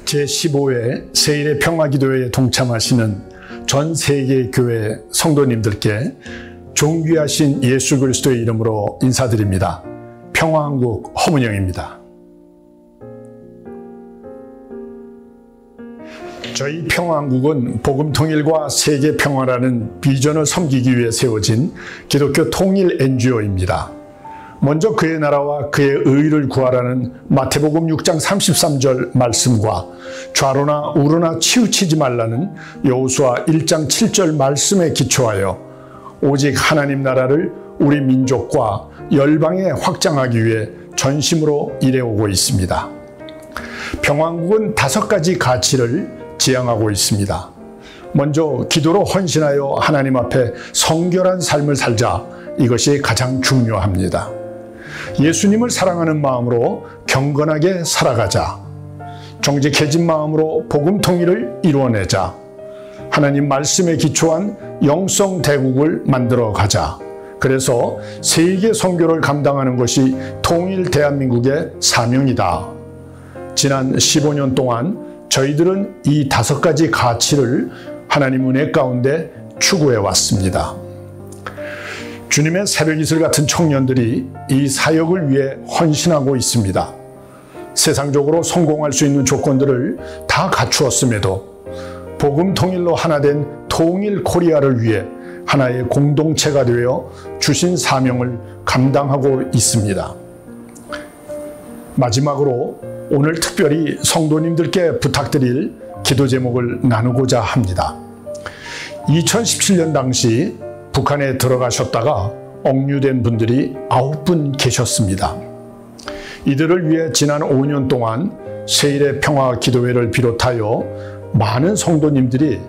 제15회 세일의 평화기도회에 동참하시는 전 세계 교회 성도님들께 존귀하신 예수 그리스도의 이름으로 인사드립니다. 평화한국 허문영입니다. 저희 평화한국은 복음 통일과 세계 평화라는 비전을 섬기기 위해 세워진 기독교 통일 NGO입니다. 먼저 그의 나라와 그의 의를 구하라는 마태복음 6장 33절 말씀과 좌로나 우로나 치우치지 말라는 여호수아 1장 7절 말씀에 기초하여 오직 하나님 나라를 우리 민족과 열방에 확장하기 위해 전심으로 일해오고 있습니다. 평화한국은 5가지 가치를 지향하고 있습니다. 먼저 기도로 헌신하여 하나님 앞에 성결한 삶을 살자. 이것이 가장 중요합니다. 예수님을 사랑하는 마음으로 경건하게 살아가자. 정직해진 마음으로 복음 통일을 이루어내자. 하나님 말씀에 기초한 영성 대국을 만들어 가자. 그래서 세계 선교를 감당하는 것이 통일 대한민국의 사명이다. 지난 15년 동안 저희들은 이 5가지 가치를 하나님 은혜 가운데 추구해 왔습니다. 주님의 새벽이슬 같은 청년들이 이 사역을 위해 헌신하고 있습니다. 세상적으로 성공할 수 있는 조건들을 다 갖추었음에도 복음 통일로 하나 된 통일 코리아를 위해 하나의 공동체가 되어 주신 사명을 감당하고 있습니다. 마지막으로 오늘 특별히 성도님들께 부탁드릴 기도 제목을 나누고자 합니다. 2017년 당시 북한에 들어가셨다가 억류된 분들이 9분 계셨습니다. 이들을 위해 지난 5년 동안 세일의 평화 기도회를 비롯하여 많은 성도님들이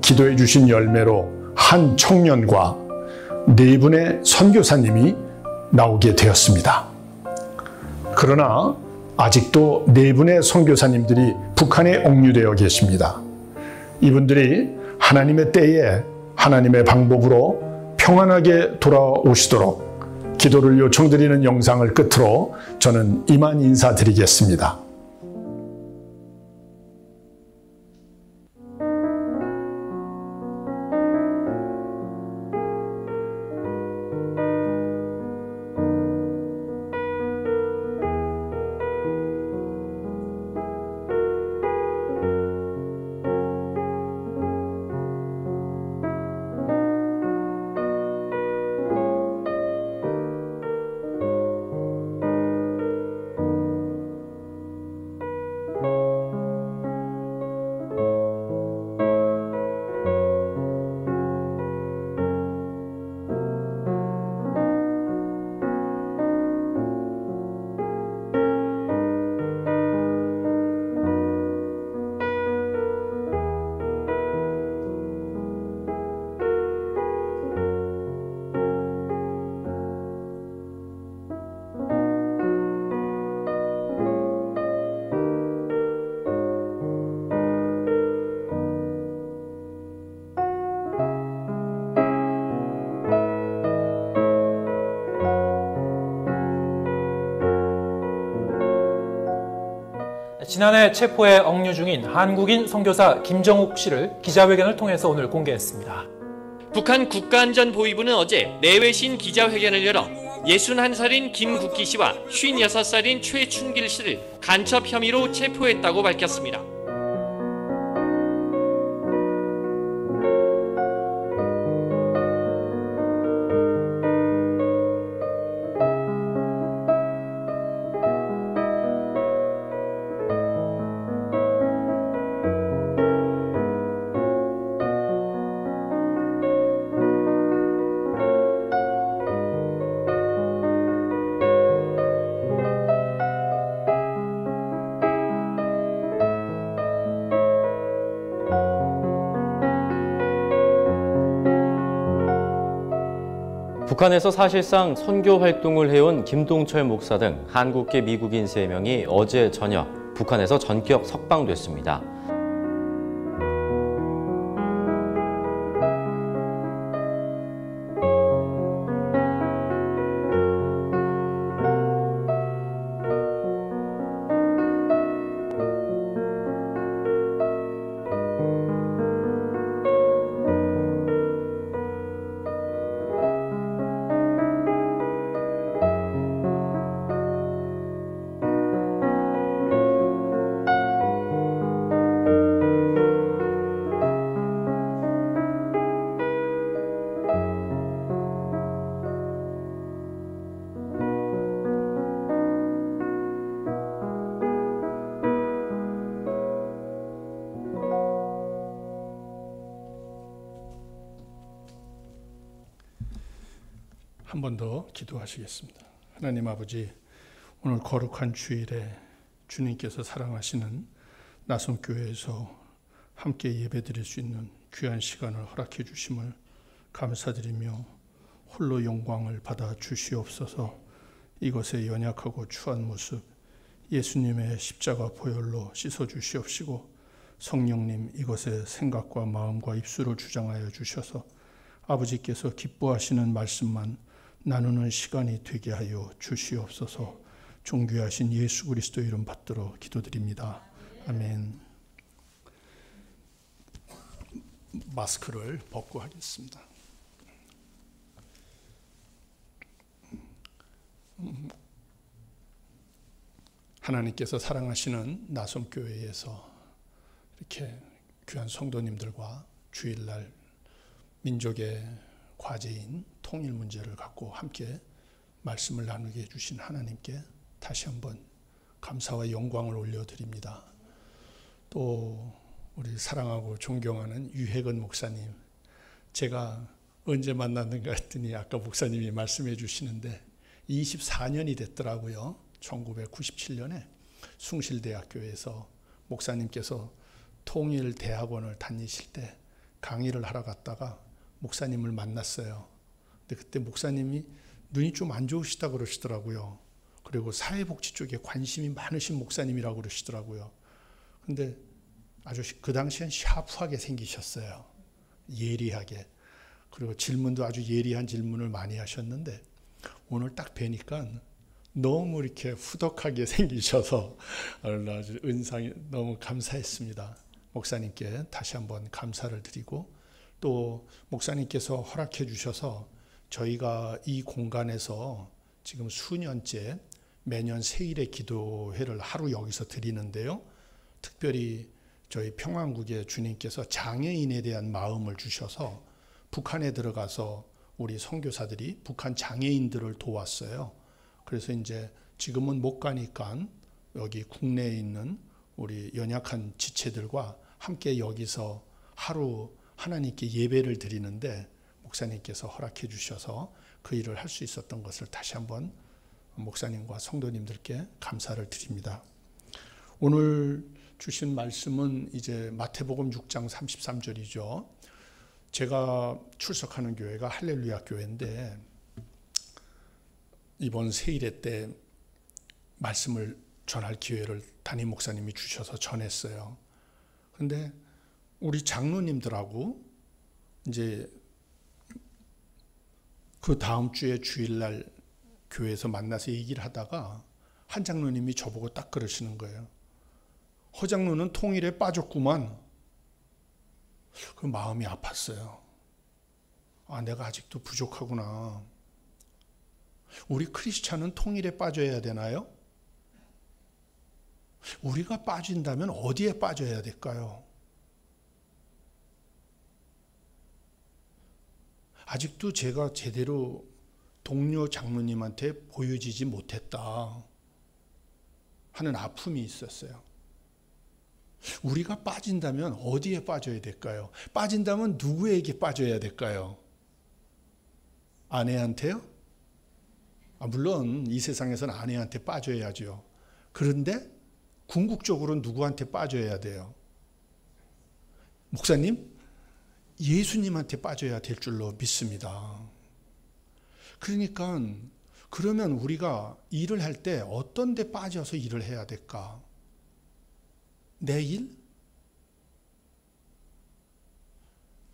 기도해 주신 열매로 한 청년과 4분의 선교사님이 나오게 되었습니다. 그러나 아직도 4분의 선교사님들이 북한에 억류되어 계십니다. 이분들이 하나님의 때에 하나님의 방법으로 평안하게 돌아오시도록 기도를 요청드리는 영상을 끝으로 저는 이만 인사드리겠습니다. 지난해 체포에 억류 중인 한국인 선교사 김정욱 씨를 기자회견을 통해서 오늘 공개했습니다. 북한 국가안전보위부는 어제 내외신 기자회견을 열어 61살인 김국기 씨와 56살인 최춘길 씨를 간첩 혐의로 체포했다고 밝혔습니다. 북한에서 사실상 선교 활동을 해온 김동철 목사 등 한국계 미국인 3명이 어제 저녁 북한에서 전격 석방됐습니다. 한 번 더 기도하시겠습니다. 하나님 아버지, 오늘 거룩한 주일에 주님께서 사랑하시는 나성교회에서 함께 예배드릴 수 있는 귀한 시간을 허락해 주심을 감사드리며 홀로 영광을 받아 주시옵소서. 이것의 연약하고 추한 모습 예수님의 십자가 보혈로 씻어 주시옵시고, 성령님 이것의 생각과 마음과 입술을 주장하여 주셔서 아버지께서 기뻐하시는 말씀만 나누는 시간이 되게 하여 주시옵소서. 존귀하신 예수 그리스도 이름 받들어 기도드립니다. 아멘. 마스크를 벗고 하겠습니다. 하나님께서 사랑하시는 나성교회에서 이렇게 귀한 성도님들과 주일날 민족의 과제인 통일 문제를 갖고 함께 말씀을 나누게 해주신 하나님께 다시 한번 감사와 영광을 올려드립니다. 또 우리 사랑하고 존경하는 유혜근 목사님, 제가 언제 만났는가 했더니 아까 목사님이 말씀해 주시는데 24년이 됐더라고요. 1997년에 숭실대학교에서 목사님께서 통일대학원을 다니실 때 강의를 하러 갔다가 목사님을 만났어요. 근데 그때 목사님이 눈이 좀 안 좋으시다 그러시더라고요. 그리고 사회복지 쪽에 관심이 많으신 목사님이라고 그러시더라고요. 근데 아주 그 당시엔 샤프하게 생기셨어요. 예리하게. 그리고 질문도 아주 예리한 질문을 많이 하셨는데 오늘 딱 뵈니까 너무 이렇게 후덕하게 생기셔서 아주 은상이 너무 감사했습니다. 목사님께 다시 한번 감사를 드리고, 또 목사님께서 허락해 주셔서 저희가 이 공간에서 지금 수년째 매년 세일의 기도회를 하루 여기서 드리는데요. 특별히 저희 평안국의 주님께서 장애인에 대한 마음을 주셔서 북한에 들어가서 우리 선교사들이 북한 장애인들을 도왔어요. 그래서 이제 지금은 못 가니까 여기 국내에 있는 우리 연약한 지체들과 함께 여기서 하루 하나님께 예배를 드리는데 목사님께서 허락해 주셔서 그 일을 할 수 있었던 것을 다시 한번 목사님과 성도님들께 감사를 드립니다. 오늘 주신 말씀은 이제 마태복음 6장 33절이죠. 제가 출석하는 교회가 할렐루야 교회인데 이번 세일회 때 말씀을 전할 기회를 담임 목사님이 주셔서 전했어요. 그런데 우리 장로님들하고 이제 그 다음 주에 주일날 교회에서 만나서 얘기를 하다가 한 장로님이 저보고 딱 그러시는 거예요. 허 장로는 통일에 빠졌구만. 그 마음이 아팠어요. 아, 내가 아직도 부족하구나. 우리 크리스찬은 통일에 빠져야 되나요? 우리가 빠진다면 어디에 빠져야 될까요? 아직도 제가 제대로 동료 장로님한테 보여지지 못했다 하는 아픔이 있었어요. 우리가 빠진다면 어디에 빠져야 될까요? 빠진다면 누구에게 빠져야 될까요? 아내한테요? 물론 이 세상에서는 아내한테 빠져야죠. 그런데 궁극적으로는 누구한테 빠져야 돼요? 목사님, 예수님한테 빠져야 될 줄로 믿습니다. 그러니까 그러면 우리가 일을 할 때 어떤 데 빠져서 일을 해야 될까? 내 일?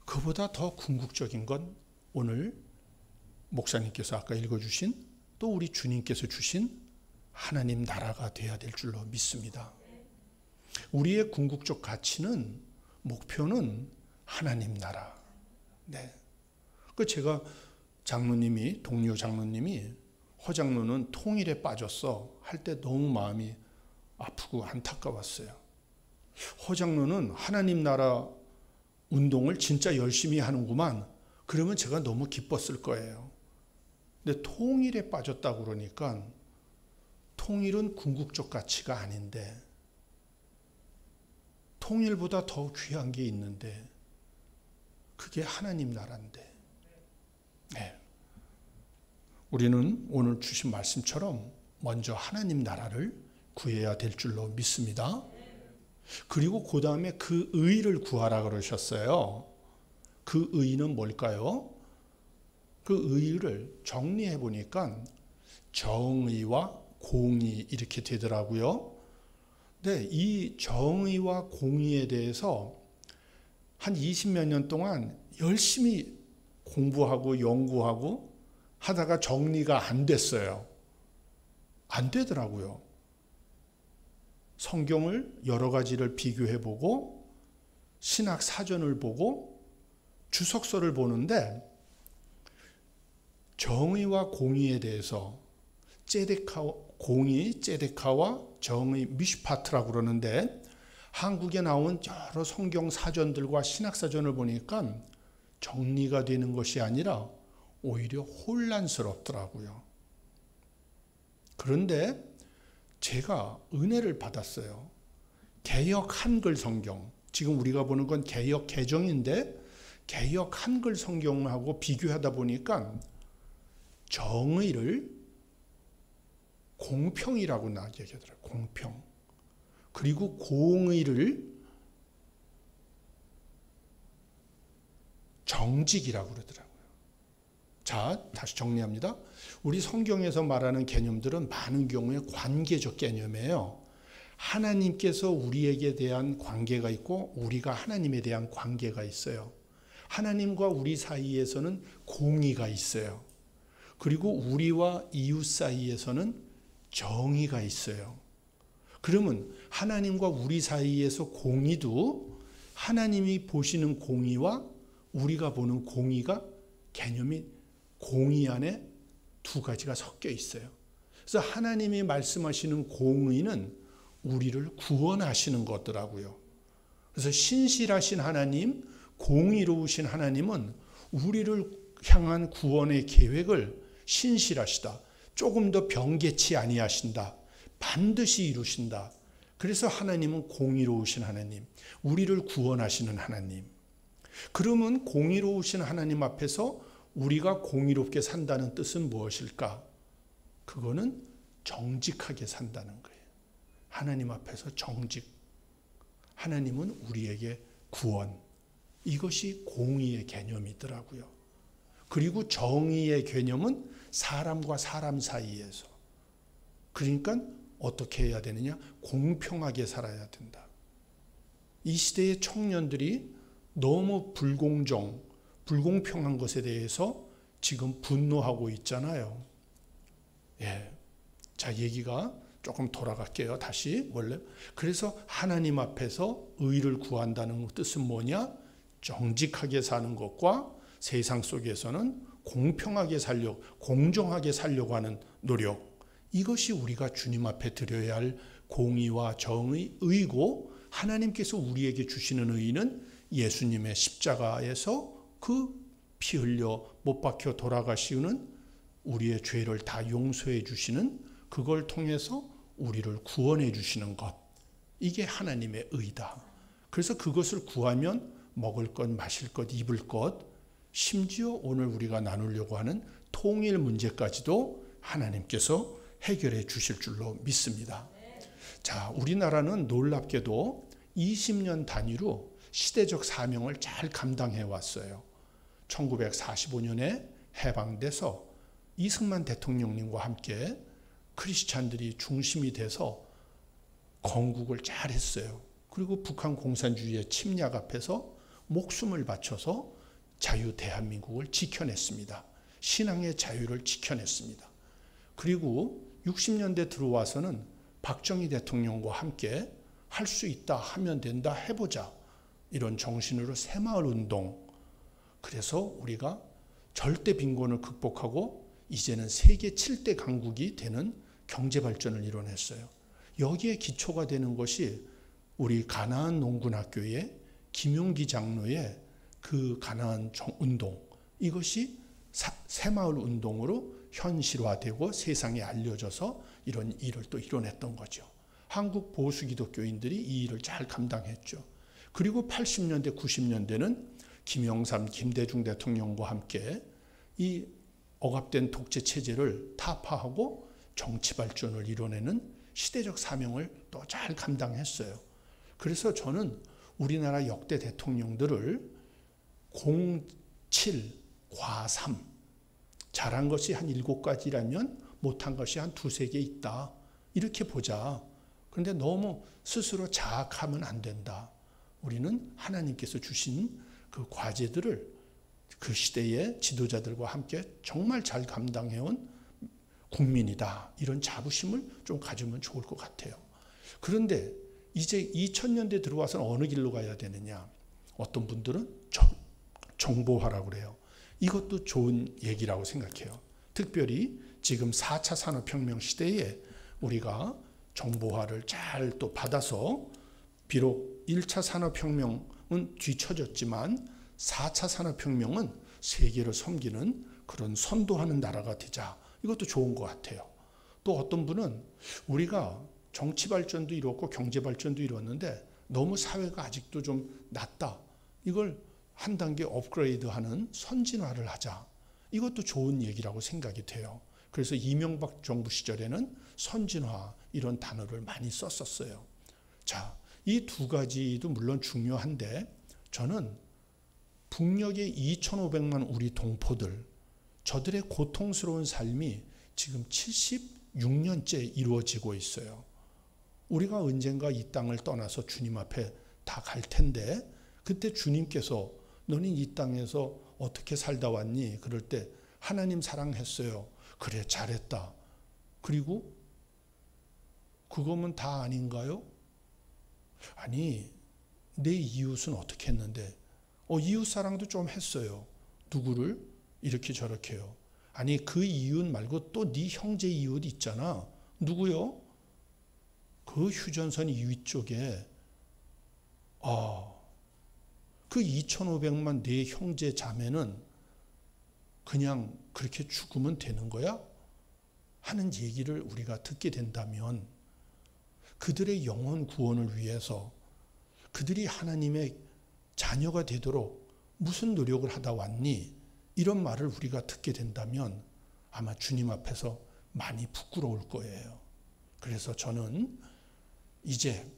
그보다 더 궁극적인 건 오늘 목사님께서 아까 읽어주신 또 우리 주님께서 주신 하나님 나라가 돼야 될 줄로 믿습니다. 우리의 궁극적 가치는, 목표는 하나님 나라. 네. 그 제가 장로님이, 동료 장로님이 허 장로는 통일에 빠졌어 할 때 너무 마음이 아프고 안타까웠어요. 허 장로는 하나님 나라 운동을 진짜 열심히 하는구만. 그러면 제가 너무 기뻤을 거예요. 근데 통일에 빠졌다고 그러니까 통일은 궁극적 가치가 아닌데 통일보다 더 귀한 게 있는데 그게 하나님 나라인데. 네. 우리는 오늘 주신 말씀처럼 먼저 하나님 나라를 구해야 될 줄로 믿습니다. 그리고 그 다음에 그 의를 구하라 그러셨어요. 그 의는 뭘까요? 그 의를 정리해 보니까 정의와 공의 이렇게 되더라고요. 네, 이 정의와 공의에 대해서 한 20몇 년 동안 열심히 공부하고 연구하고 하다가 정리가 안 됐어요. 안 되더라고요. 성경을 여러 가지를 비교해 보고 신학 사전을 보고 주석서를 보는데 정의와 공의에 대해서 공의, ጼ데카와 정의, 미슈파트라고 그러는데 한국에 나온 여러 성경 사전들과 신학 사전을 보니까 정리가 되는 것이 아니라 오히려 혼란스럽더라고요. 그런데 제가 은혜를 받았어요. 개역 한글 성경, 지금 우리가 보는 건 개역 개정인데 개역 한글 성경하고 비교하다 보니까 정의를 공평이라고 얘기하더라고요. 공평. 그리고 공의를 정직이라고 그러더라고요. 자, 다시 정리합니다. 우리 성경에서 말하는 개념들은 많은 경우에 관계적 개념이에요. 하나님께서 우리에게 대한 관계가 있고 우리가 하나님에 대한 관계가 있어요. 하나님과 우리 사이에서는 공의가 있어요. 그리고 우리와 이웃 사이에서는 정의가 있어요. 그러면 하나님과 우리 사이에서 공의도 하나님이 보시는 공의와 우리가 보는 공의가 개념이 공의 안에 두 가지가 섞여 있어요. 그래서 하나님이 말씀하시는 공의는 우리를 구원하시는 거더라고요. 그래서 신실하신 하나님, 공의로우신 하나님은 우리를 향한 구원의 계획을 신실하시다. 조금 더 변개치 아니하신다. 반드시 이루신다. 그래서 하나님은 공의로우신 하나님, 우리를 구원하시는 하나님. 그러면 공의로우신 하나님 앞에서 우리가 공의롭게 산다는 뜻은 무엇일까? 그거는 정직하게 산다는 거예요. 하나님 앞에서 정직. 하나님은 우리에게 구원. 이것이 공의의 개념이더라고요. 그리고 정의의 개념은 사람과 사람 사이에서. 그러니까 어떻게 해야 되느냐? 공평하게 살아야 된다. 이 시대의 청년들이 너무 불공평한 것에 대해서 지금 분노하고 있잖아요. 예. 자, 얘기가 조금 돌아갈게요. 다시 원래. 그래서 하나님 앞에서 의를 구한다는 뜻은 뭐냐? 정직하게 사는 것과 세상 속에서는 공평하게 살려고, 공정하게 살려고 하는 노력. 이것이 우리가 주님 앞에 드려야 할 공의와 정의, 의고 하나님께서 우리에게 주시는 의는 예수님의 십자가에서 그 피 흘려 못 박혀 돌아가시는 우리의 죄를 다 용서해 주시는 그걸 통해서 우리를 구원해 주시는 것. 이게 하나님의 의다. 그래서 그것을 구하면 먹을 것, 마실 것, 입을 것, 심지어 오늘 우리가 나누려고 하는 통일 문제까지도 하나님께서 해결해 주실 줄로 믿습니다. 자, 우리나라는 놀랍게도 20년 단위로 시대적 사명을 잘 감당해 왔어요. 1945년에 해방돼서 이승만 대통령님과 함께 크리스찬들이 중심이 돼서 건국을 잘 했어요. 그리고 북한 공산주의의 침략 앞에서 목숨을 바쳐서 자유 대한민국을 지켜냈습니다. 신앙의 자유를 지켜냈습니다. 그리고 60년대 들어와서는 박정희 대통령과 함께 할 수 있다, 하면 된다, 해보자. 이런 정신으로 새마을 운동. 그래서 우리가 절대 빈곤을 극복하고 이제는 세계 7대 강국이 되는 경제 발전을 이뤄냈어요. 여기에 기초가 되는 것이 우리 가나안 농군학교의 김용기 장로의 그 가나안 운동. 이것이 새마을 운동으로 현실화되고 세상에 알려져서 이런 일을 또 이뤄냈던 거죠. 한국 보수 기독교인들이 이 일을 잘 감당했죠. 그리고 80년대, 90년대는 김영삼, 김대중 대통령과 함께 이 억압된 독재 체제를 타파하고 정치 발전을 이뤄내는 시대적 사명을 또 잘 감당했어요. 그래서 저는 우리나라 역대 대통령들을 07, 과3, 잘한 것이 한 7가지라면 못한 것이 한 2-3개 있다. 이렇게 보자. 그런데 너무 스스로 자학하면 안 된다. 우리는 하나님께서 주신 그 과제들을 그 시대의 지도자들과 함께 정말 잘 감당해온 국민이다. 이런 자부심을 좀 가지면 좋을 것 같아요. 그런데 이제 2000년대 들어와서는 어느 길로 가야 되느냐. 어떤 분들은 정보화라고 그래요. 이것도 좋은 얘기라고 생각해요. 특별히 지금 4차 산업혁명 시대에 우리가 정보화를 잘 또 받아서 비록 1차 산업혁명은 뒤처졌지만 4차 산업혁명은 세계를 섬기는 그런 선도하는 나라가 되자. 이것도 좋은 것 같아요. 또 어떤 분은 우리가 정치 발전도 이뤘고 경제 발전도 이뤘는데 너무 사회가 아직도 좀 낮다. 이걸 한 단계 업그레이드하는 선진화를 하자. 이것도 좋은 얘기라고 생각이 돼요. 그래서 이명박 정부 시절에는 선진화 이런 단어를 많이 썼었어요. 자, 이 2가지도 물론 중요한데 저는 북녘의 2,500만 우리 동포들, 저들의 고통스러운 삶이 지금 76년째 이루어지고 있어요. 우리가 언젠가 이 땅을 떠나서 주님 앞에 다 갈 텐데 그때 주님께서 너는 이 땅에서 어떻게 살다 왔니? 그럴 때 하나님 사랑했어요. 그래 잘했다. 그리고 그거면 다 아닌가요? 아니 내 이웃은 어떻게 했는데 이웃 사랑도 좀 했어요. 누구를? 이렇게 저렇게요. 아니 그 이웃 말고 또 네 형제 이웃 있잖아. 누구요? 그 휴전선 위쪽에 그 2,500만 내 형제 자매는 그냥 그렇게 죽으면 되는 거야? 하는 얘기를 우리가 듣게 된다면 그들의 영혼 구원을 위해서 그들이 하나님의 자녀가 되도록 무슨 노력을 하다 왔니? 이런 말을 우리가 듣게 된다면 아마 주님 앞에서 많이 부끄러울 거예요. 그래서 저는 이제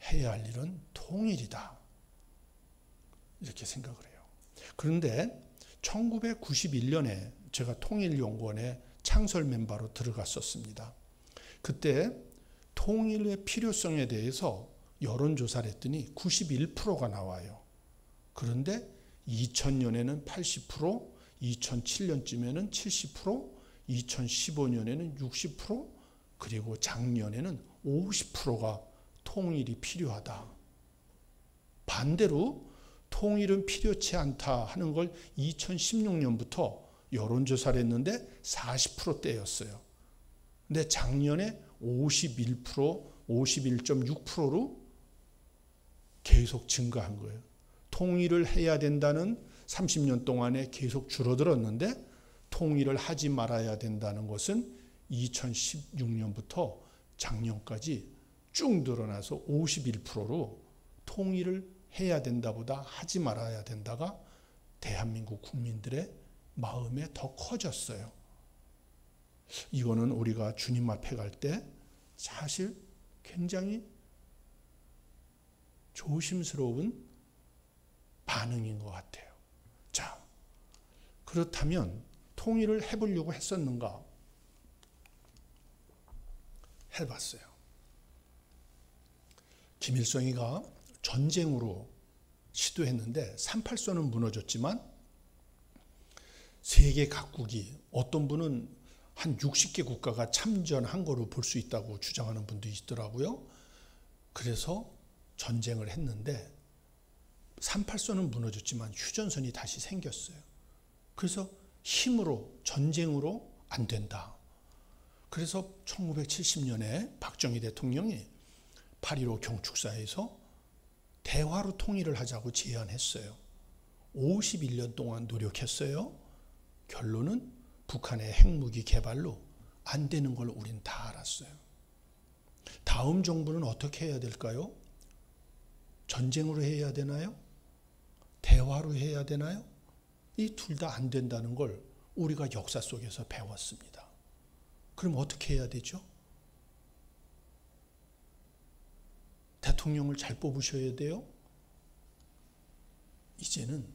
해야 할 일은 통일이다. 이렇게 생각을 해요. 그런데 1991년에 제가 통일연구원의 창설 멤버로 들어갔었습니다. 그때 통일의 필요성에 대해서 여론조사를 했더니 91%가 나와요. 그런데 2000년에는 80%, 2007년쯤에는 70%, 2015년에는 60%, 그리고 작년에는 50%가 통일이 필요하다. 반대로 통일은 필요치 않다 하는 걸 2016년부터 여론조사를 했는데 40%대였어요. 근데 작년에 51%, 51.6%로 계속 증가한 거예요. 통일을 해야 된다는 30년 동안에 계속 줄어들었는데 통일을 하지 말아야 된다는 것은 2016년부터 작년까지 쭉 늘어나서 51%로 통일을 해야 된다보다 하지 말아야 된다가 대한민국 국민들의 마음에 더 커졌어요. 이거는 우리가 주님 앞에 갈 때 사실 굉장히 조심스러운 반응인 것 같아요. 자, 그렇다면 통일을 해보려고 했었는가? 해봤어요. 김일성이가 전쟁으로 시도했는데 38선은 무너졌지만 세계 각국이 어떤 분은 한 60개 국가가 참전한 거로 볼 수 있다고 주장하는 분도 있더라고요. 그래서 전쟁을 했는데 38선은 무너졌지만 휴전선이 다시 생겼어요. 그래서 힘으로 전쟁으로 안 된다. 그래서 1970년에 박정희 대통령이 8.15 경축사에서 대화로 통일을 하자고 제안했어요. 51년 동안 노력했어요. 결론은 북한의 핵무기 개발로 안 되는 걸 우린 다 알았어요. 다음 정부는 어떻게 해야 될까요? 전쟁으로 해야 되나요? 대화로 해야 되나요? 이 둘 다 안 된다는 걸 우리가 역사 속에서 배웠습니다. 그럼 어떻게 해야 되죠? 대통령을 잘 뽑으셔야 돼요. 이제는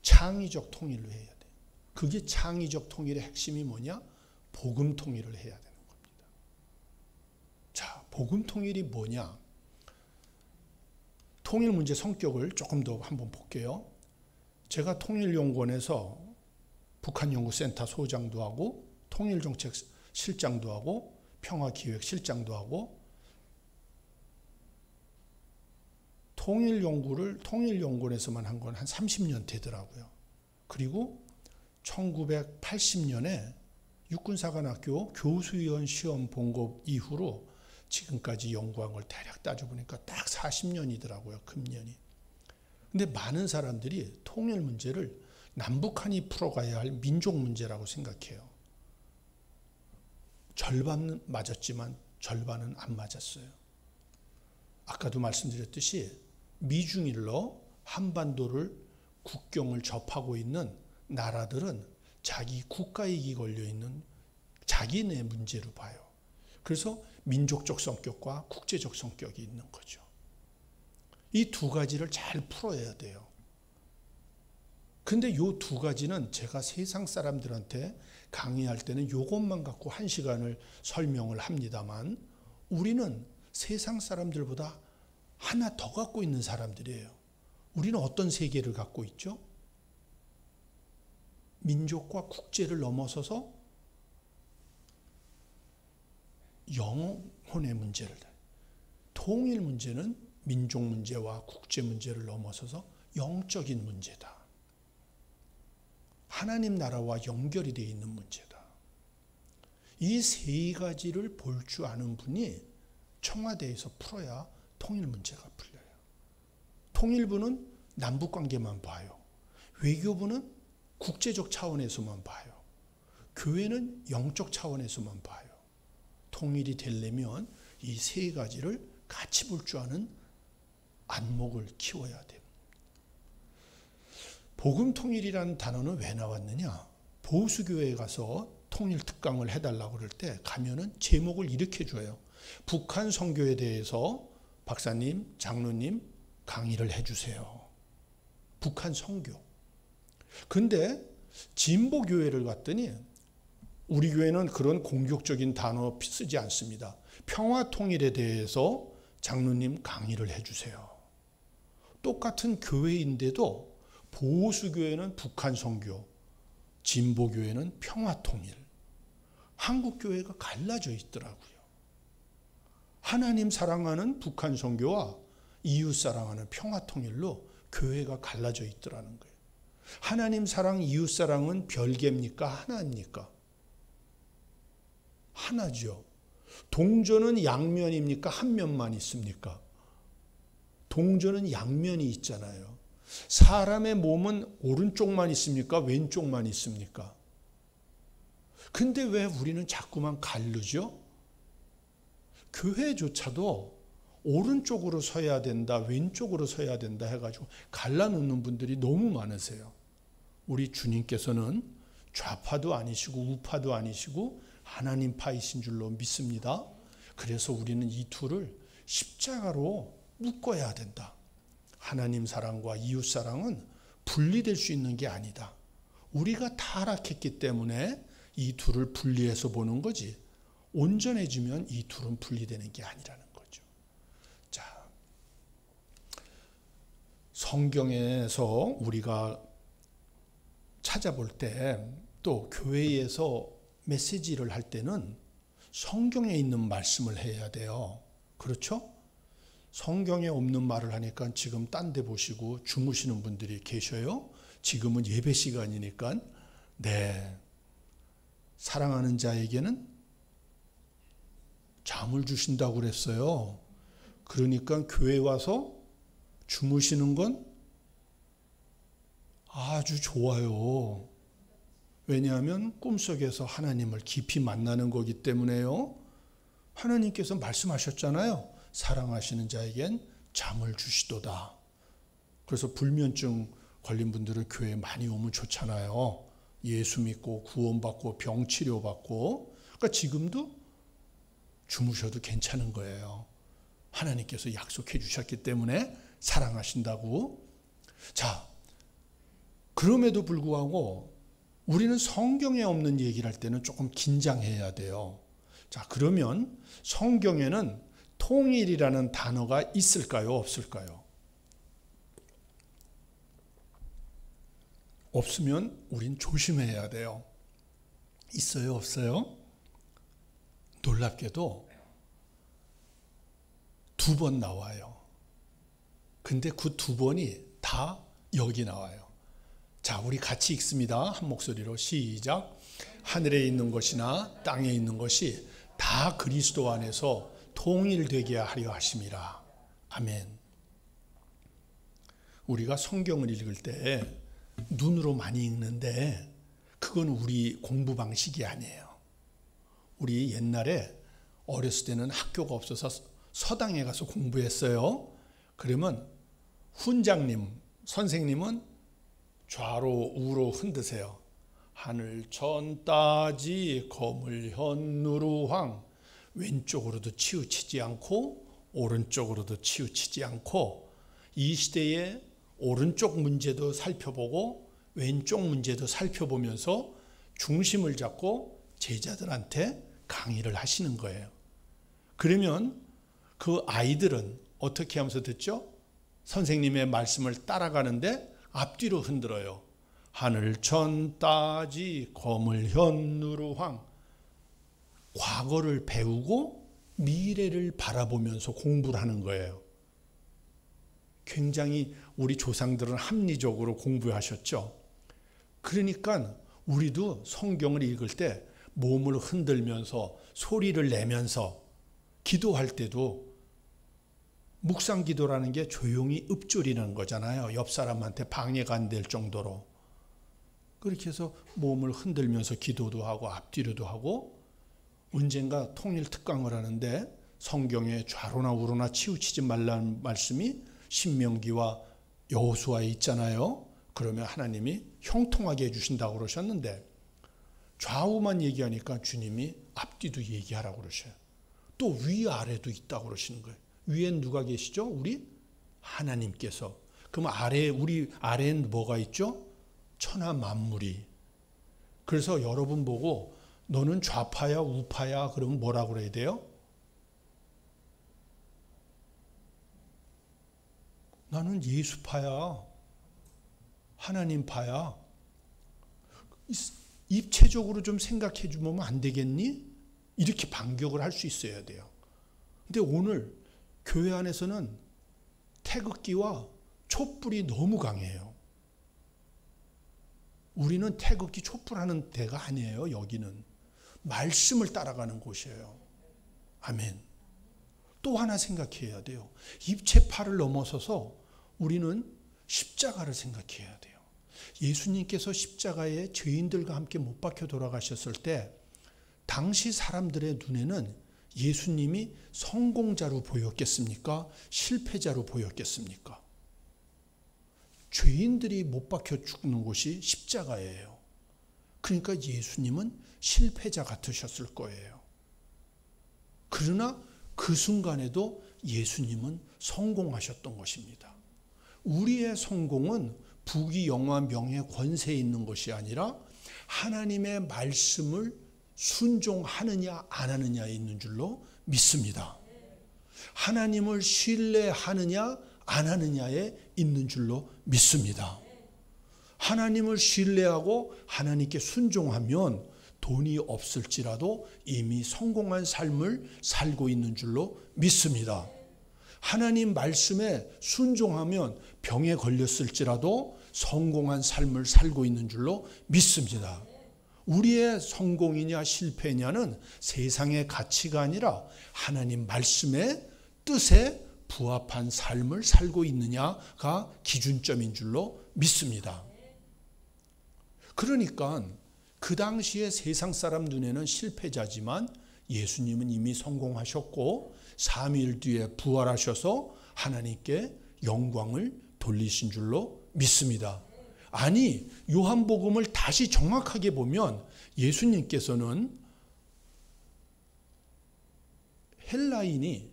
창의적 통일로 해야 돼요. 그게 창의적 통일의 핵심이 뭐냐? 복음 통일을 해야 되는 겁니다. 자, 복음 통일이 뭐냐? 통일 문제 성격을 조금 더 한번 볼게요. 제가 통일연구원에서 북한연구센터 소장도 하고 통일정책실장도 하고 평화기획실장도 하고 통일연구를 통일연구원에서만 한 건 한 30년 되더라고요. 그리고 1980년에 육군사관학교 교수위원 시험 본 것 이후로 지금까지 연구한 걸 대략 따져보니까 딱 40년이더라고요. 금년이. 근데 많은 사람들이 통일 문제를 남북한이 풀어가야 할 민족 문제라고 생각해요. 절반은 맞았지만 절반은 안 맞았어요. 아까도 말씀드렸듯이 미중일로 한반도를 국경을 접하고 있는 나라들은 자기 국가이익이 걸려있는 자기네 문제로 봐요. 그래서 민족적 성격과 국제적 성격이 있는 거죠. 이 두 가지를 잘 풀어야 돼요. 근데 이 두 가지는 제가 세상 사람들한테 강의할 때는 이것만 갖고 1시간을 설명을 합니다만 우리는 세상 사람들보다 하나 더 갖고 있는 사람들이에요. 우리는 어떤 세계를 갖고 있죠? 민족과 국제를 넘어서서 영혼의 문제를, 통일 문제는 민족 문제와 국제 문제를 넘어서서 영적인 문제다. 하나님 나라와 연결이 되어 있는 문제다. 이 세 가지를 볼 줄 아는 분이 청와대에서 풀어야 통일 문제가 풀려요. 통일부는 남북관계만 봐요. 외교부는 국제적 차원에서만 봐요. 교회는 영적 차원에서만 봐요. 통일이 되려면 이 세 가지를 같이 볼 줄 아는 안목을 키워야 돼요. 복음통일이라는 단어는 왜 나왔느냐? 보수교회에 가서 통일 특강을 해달라고 그럴 때 가면은 제목을 이렇게 줘요. 북한 선교에 대해서 박사님, 장로님 강의를 해주세요. 북한 선교. 근데 진보교회를 갔더니 우리 교회는 그런 공격적인 단어 쓰지 않습니다. 평화통일에 대해서 장로님 강의를 해주세요. 똑같은 교회인데도 보수교회는 북한 선교, 진보교회는 평화통일. 한국교회가 갈라져 있더라고요. 하나님 사랑하는 북한 선교와 이웃 사랑하는 평화통일로 교회가 갈라져 있더라는 거예요. 하나님 사랑, 이웃 사랑은 별개입니까? 하나입니까? 하나죠. 동전은 양면입니까? 한 면만 있습니까? 동전은 양면이 있잖아요. 사람의 몸은 오른쪽만 있습니까? 왼쪽만 있습니까? 근데 왜 우리는 자꾸만 가르죠? 교회조차도 오른쪽으로 서야 된다, 왼쪽으로 서야 된다 해가지고 갈라놓는 분들이 너무 많으세요. 우리 주님께서는 좌파도 아니시고 우파도 아니시고 하나님 파이신 줄로 믿습니다. 그래서 우리는 이 둘을 십자가로 묶어야 된다. 하나님 사랑과 이웃 사랑은 분리될 수 있는 게 아니다. 우리가 타락했기 때문에 이 둘을 분리해서 보는 거지. 온전해지면 이 둘은 분리되는 게 아니라는 거죠. 자, 성경에서 우리가 찾아볼 때 또 교회에서 메시지를 할 때는 성경에 있는 말씀을 해야 돼요. 그렇죠? 성경에 없는 말을 하니까 지금 딴 데 보시고 주무시는 분들이 계셔요. 지금은 예배 시간이니까. 네. 사랑하는 자에게는 잠을 주신다고 그랬어요. 그러니까 교회 와서 주무시는 건 아주 좋아요. 왜냐하면 꿈속에서 하나님을 깊이 만나는 거기 때문에요. 하나님께서 말씀하셨잖아요. 사랑하시는 자에겐 잠을 주시도다. 그래서 불면증 걸린 분들은 교회에 많이 오면 좋잖아요. 예수 믿고 구원받고 병 치료받고, 그러니까 지금도 주무셔도 괜찮은 거예요. 하나님께서 약속해 주셨기 때문에 사랑하신다고. 자, 그럼에도 불구하고 우리는 성경에 없는 얘기를 할 때는 조금 긴장해야 돼요. 자, 그러면 성경에는 통일이라는 단어가 있을까요? 없을까요? 없으면 우린 조심해야 돼요. 있어요? 없어요? 놀랍게도 2번 나와요. 근데 그 2번이 다 여기 나와요. 자, 우리 같이 읽습니다. 한 목소리로 시작. 하늘에 있는 것이나 땅에 있는 것이 다 그리스도 안에서 통일되게 하려 하심이라. 아멘. 우리가 성경을 읽을 때 눈으로 많이 읽는데 그건 우리 공부 방식이 아니에요. 우리 옛날에 어렸을 때는 학교가 없어서 서당에 가서 공부했어요. 그러면 훈장님, 선생님은 좌로 우로 흔드세요. 하늘 천 따지 거물 현누루황. 왼쪽으로도 치우치지 않고 오른쪽으로도 치우치지 않고, 이 시대의 오른쪽 문제도 살펴보고 왼쪽 문제도 살펴보면서 중심을 잡고 제자들한테 강의를 하시는 거예요. 그러면 그 아이들은 어떻게 하면서 듣죠? 선생님의 말씀을 따라가는데 앞뒤로 흔들어요. 하늘 천 따지 거물 현누루황. 과거를 배우고 미래를 바라보면서 공부를 하는 거예요. 굉장히 우리 조상들은 합리적으로 공부하셨죠. 그러니까 우리도 성경을 읽을 때 몸을 흔들면서 소리를 내면서 기도할 때도 묵상 기도라는 게 조용히 읊조리는 거잖아요. 옆 사람한테 방해가 안 될 정도로. 그렇게 해서 몸을 흔들면서 기도도 하고 앞뒤로도 하고, 언젠가 통일 특강을 하는데 성경에 좌로나 우로나 치우치지 말라는 말씀이 신명기와 여호수아에 있잖아요. 그러면 하나님이 형통하게 해주신다고 그러셨는데 좌우만 얘기하니까 주님이 앞뒤도 얘기하라고 그러셔요. 또 위아래도 있다고 그러시는 거예요. 위엔 누가 계시죠? 우리 하나님께서. 그럼 우리 아래엔 뭐가 있죠? 천하 만물이. 그래서 여러분 보고 너는 좌파야 우파야 그러면 뭐라고 그래야 돼요? 나는 예수파야, 하나님파야. 입체적으로 좀 생각해 주면 안 되겠니? 이렇게 반격을 할 수 있어야 돼요. 근데 오늘 교회 안에서는 태극기와 촛불이 너무 강해요. 우리는 태극기 촛불하는 데가 아니에요. 여기는 말씀을 따라가는 곳이에요. 아멘. 또 하나 생각해야 돼요. 입체파를 넘어서서 우리는 십자가를 생각해야 돼요. 예수님께서 십자가에 죄인들과 함께 못 박혀 돌아가셨을 때 당시 사람들의 눈에는 예수님이 성공자로 보였겠습니까? 실패자로 보였겠습니까? 죄인들이 못 박혀 죽는 곳이 십자가예요. 그러니까 예수님은 실패자 같으셨을 거예요. 그러나 그 순간에도 예수님은 성공하셨던 것입니다. 우리의 성공은 부귀 영화 명예 권세에 있는 것이 아니라 하나님의 말씀을 순종하느냐 안 하느냐에 있는 줄로 믿습니다. 하나님을 신뢰하느냐 안 하느냐에 있는 줄로 믿습니다. 하나님을 신뢰하고 하나님께 순종하면 돈이 없을지라도 이미 성공한 삶을 살고 있는 줄로 믿습니다. 하나님 말씀에 순종하면 병에 걸렸을지라도 성공한 삶을 살고 있는 줄로 믿습니다. 우리의 성공이냐 실패냐는 세상의 가치가 아니라 하나님 말씀의 뜻에 부합한 삶을 살고 있느냐가 기준점인 줄로 믿습니다. 그러니까 그 당시에 세상 사람 눈에는 실패자지만 예수님은 이미 성공하셨고 3일 뒤에 부활하셔서 하나님께 영광을 돌리신 줄로 믿습니다. 아니, 요한복음을 다시 정확하게 보면 예수님께서는 헬라인이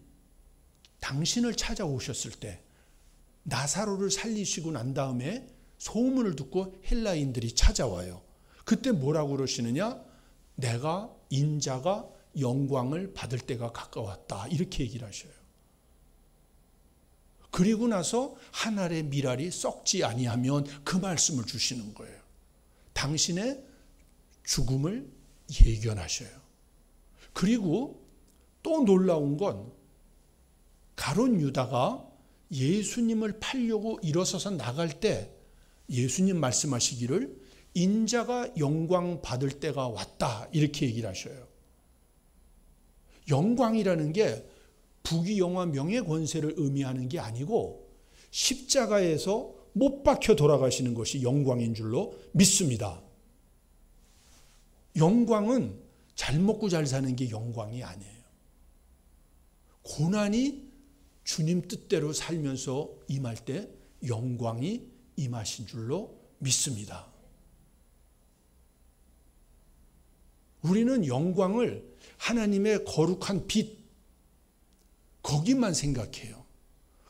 당신을 찾아오셨을 때 나사로를 살리시고 난 다음에 소문을 듣고 헬라인들이 찾아와요. 그때 뭐라고 그러시느냐? 내가 인자가 영광을 받을 때가 가까웠다. 이렇게 얘기를 하셔요. 그리고 나서 한 알의 밀알이 썩지 아니하면 그 말씀을 주시는 거예요. 당신의 죽음을 예견하셔요. 그리고 또 놀라운 건 가룟 유다가 예수님을 팔려고 일어서서 나갈 때 예수님 말씀하시기를 인자가 영광 받을 때가 왔다 이렇게 얘기를 하셔요. 영광이라는 게 부귀영화 명예권세를 의미하는 게 아니고 십자가에서 못 박혀 돌아가시는 것이 영광인 줄로 믿습니다. 영광은 잘 먹고 잘 사는 게 영광이 아니에요. 고난이 주님 뜻대로 살면서 임할 때 영광이 임하신 줄로 믿습니다. 우리는 영광을 하나님의 거룩한 빛, 거기만 생각해요.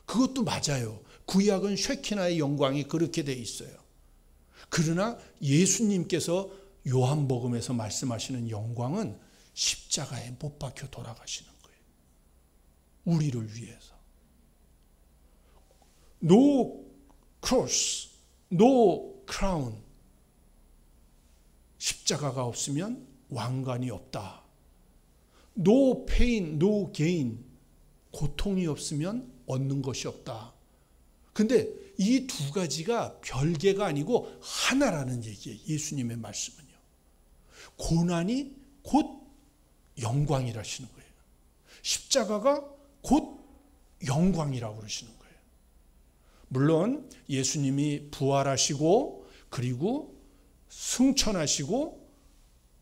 그것도 맞아요. 구약은 쉐키나의 영광이 그렇게 돼 있어요. 그러나 예수님께서 요한복음에서 말씀하시는 영광은 십자가에 못 박혀 돌아가시는 거예요. 우리를 위해서. No cross, no crown. 십자가가 없으면 왕관이 없다. No pain, no gain. 고통이 없으면 얻는 것이 없다. 근데 이 두 가지가 별개가 아니고 하나라는 얘기예요. 예수님의 말씀은요. 고난이 곧 영광이라시는 거예요. 십자가가 곧 영광이라고 그러시는 거예요. 물론 예수님이 부활하시고 그리고 승천하시고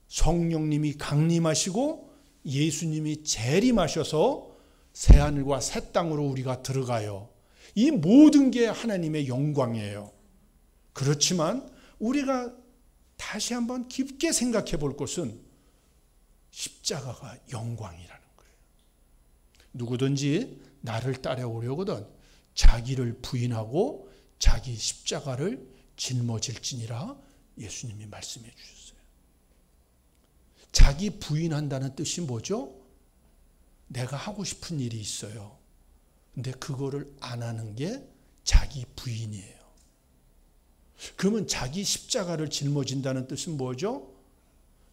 성령님이 강림하시고 예수님이 재림하셔서 새하늘과 새 땅으로 우리가 들어가요. 이 모든 게 하나님의 영광이에요. 그렇지만 우리가 다시 한번 깊게 생각해 볼 것은 십자가가 영광이라는 거예요. 누구든지 나를 따라오려거든 자기를 부인하고 자기 십자가를 짊어질지니라 예수님이 말씀해 주셨어요. 자기 부인한다는 뜻이 뭐죠? 내가 하고 싶은 일이 있어요. 근데 그거를 안 하는 게 자기 부인이에요. 그러면 자기 십자가를 짊어진다는 뜻은 뭐죠?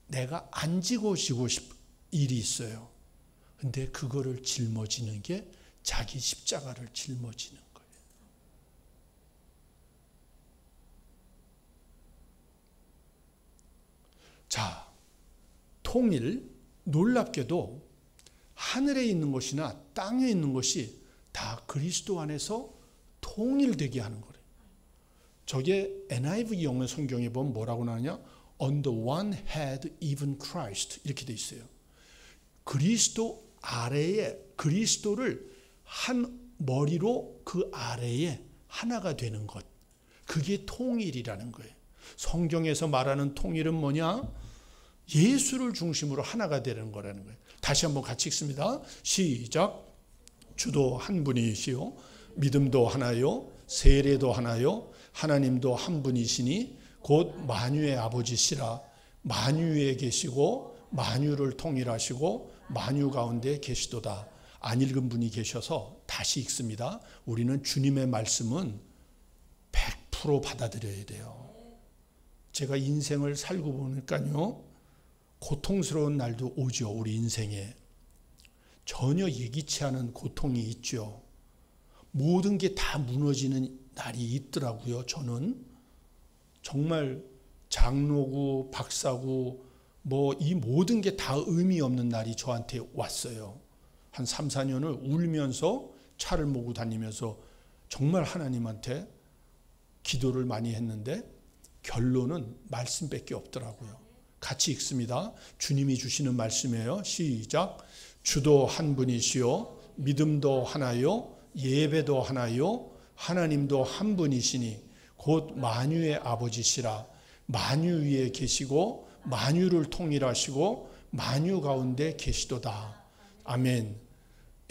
내가 안 지고 싶은 일이 있어요. 근데 그거를 짊어지는 게 자기 십자가를 짊어지는 거예요. 자, 통일, 놀랍게도 하늘에 있는 것이나 땅에 있는 것이 다 그리스도 안에서 통일되게 하는 거예요. 저게 NIV 영어 성경에 보면 뭐라고 나오냐? On the one head, even Christ 이렇게 돼 있어요. 그리스도 아래에 그리스도를 한 머리로 그 아래에 하나가 되는 것. 그게 통일이라는 거예요. 성경에서 말하는 통일은 뭐냐? 예수를 중심으로 하나가 되는 거라는 거예요. 다시 한번 같이 읽습니다. 시작. 주도 한 분이시요 믿음도 하나요 세례도 하나요 하나님도 한 분이시니 곧 만유의 아버지시라. 만유에 계시고 만유를 통일하시고 만유 가운데 계시도다. 안 읽은 분이 계셔서 다시 읽습니다. 우리는 주님의 말씀은 100% 받아들여야 돼요. 제가 인생을 살고 보니까요, 고통스러운 날도 오죠. 우리 인생에 전혀 예기치 않은 고통이 있죠. 모든 게 다 무너지는 날이 있더라고요. 저는 정말 장로고 박사고 뭐 이 모든 게 다 의미 없는 날이 저한테 왔어요. 한 3, 4년을 울면서 차를 몰고 다니면서 정말 하나님한테 기도를 많이 했는데 결론은 말씀밖에 없더라고요. 같이 읽습니다. 주님이 주시는 말씀이에요. 시작. 주도 한 분이시요 믿음도 하나요 예배도 하나요 하나님도 한 분이시니 곧 만유의 아버지시라. 만유 위에 계시고 만유를 통일하시고 만유 가운데 계시도다. 아멘.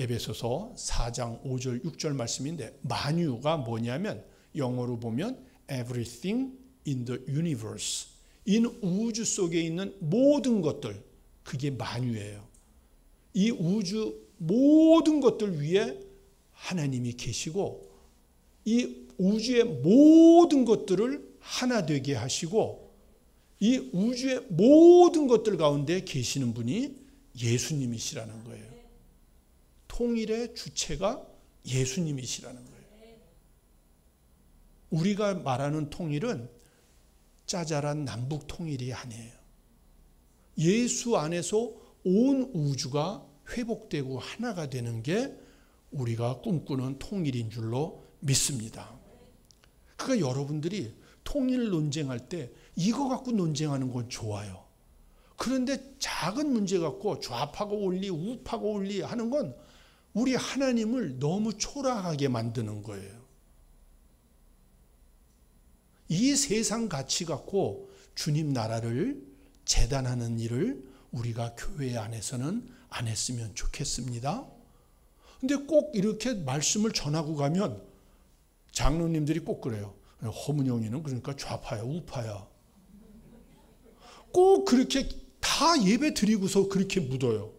에베소서 4장 5절 6절 말씀인데 만유가 뭐냐면 영어로 보면 everything in the universe. 이 우주 속에 있는 모든 것들, 그게 만유예요. 이 우주 모든 것들 위에 하나님이 계시고 이 우주의 모든 것들을 하나 되게 하시고 이 우주의 모든 것들 가운데 계시는 분이 예수님이시라는 거예요. 통일의 주체가 예수님이시라는 거예요. 우리가 말하는 통일은 짜잘한 남북 통일이 아니에요. 예수 안에서 온 우주가 회복되고 하나가 되는 게 우리가 꿈꾸는 통일인 줄로 믿습니다. 그러니까 여러분들이 통일 논쟁할 때 이거 갖고 논쟁하는 건 좋아요. 그런데 작은 문제 갖고 좌파가 올리 우파가 올리 하는 건 우리 하나님을 너무 초라하게 만드는 거예요. 이 세상 가치 갖고 주님 나라를 재단하는 일을 우리가 교회 안에서는 안 했으면 좋겠습니다. 근데 꼭 이렇게 말씀을 전하고 가면 장로님들이 꼭 그래요. 허문영이는 그러니까 좌파야 우파야. 꼭 그렇게 다 예배 드리고서 그렇게 묻어요.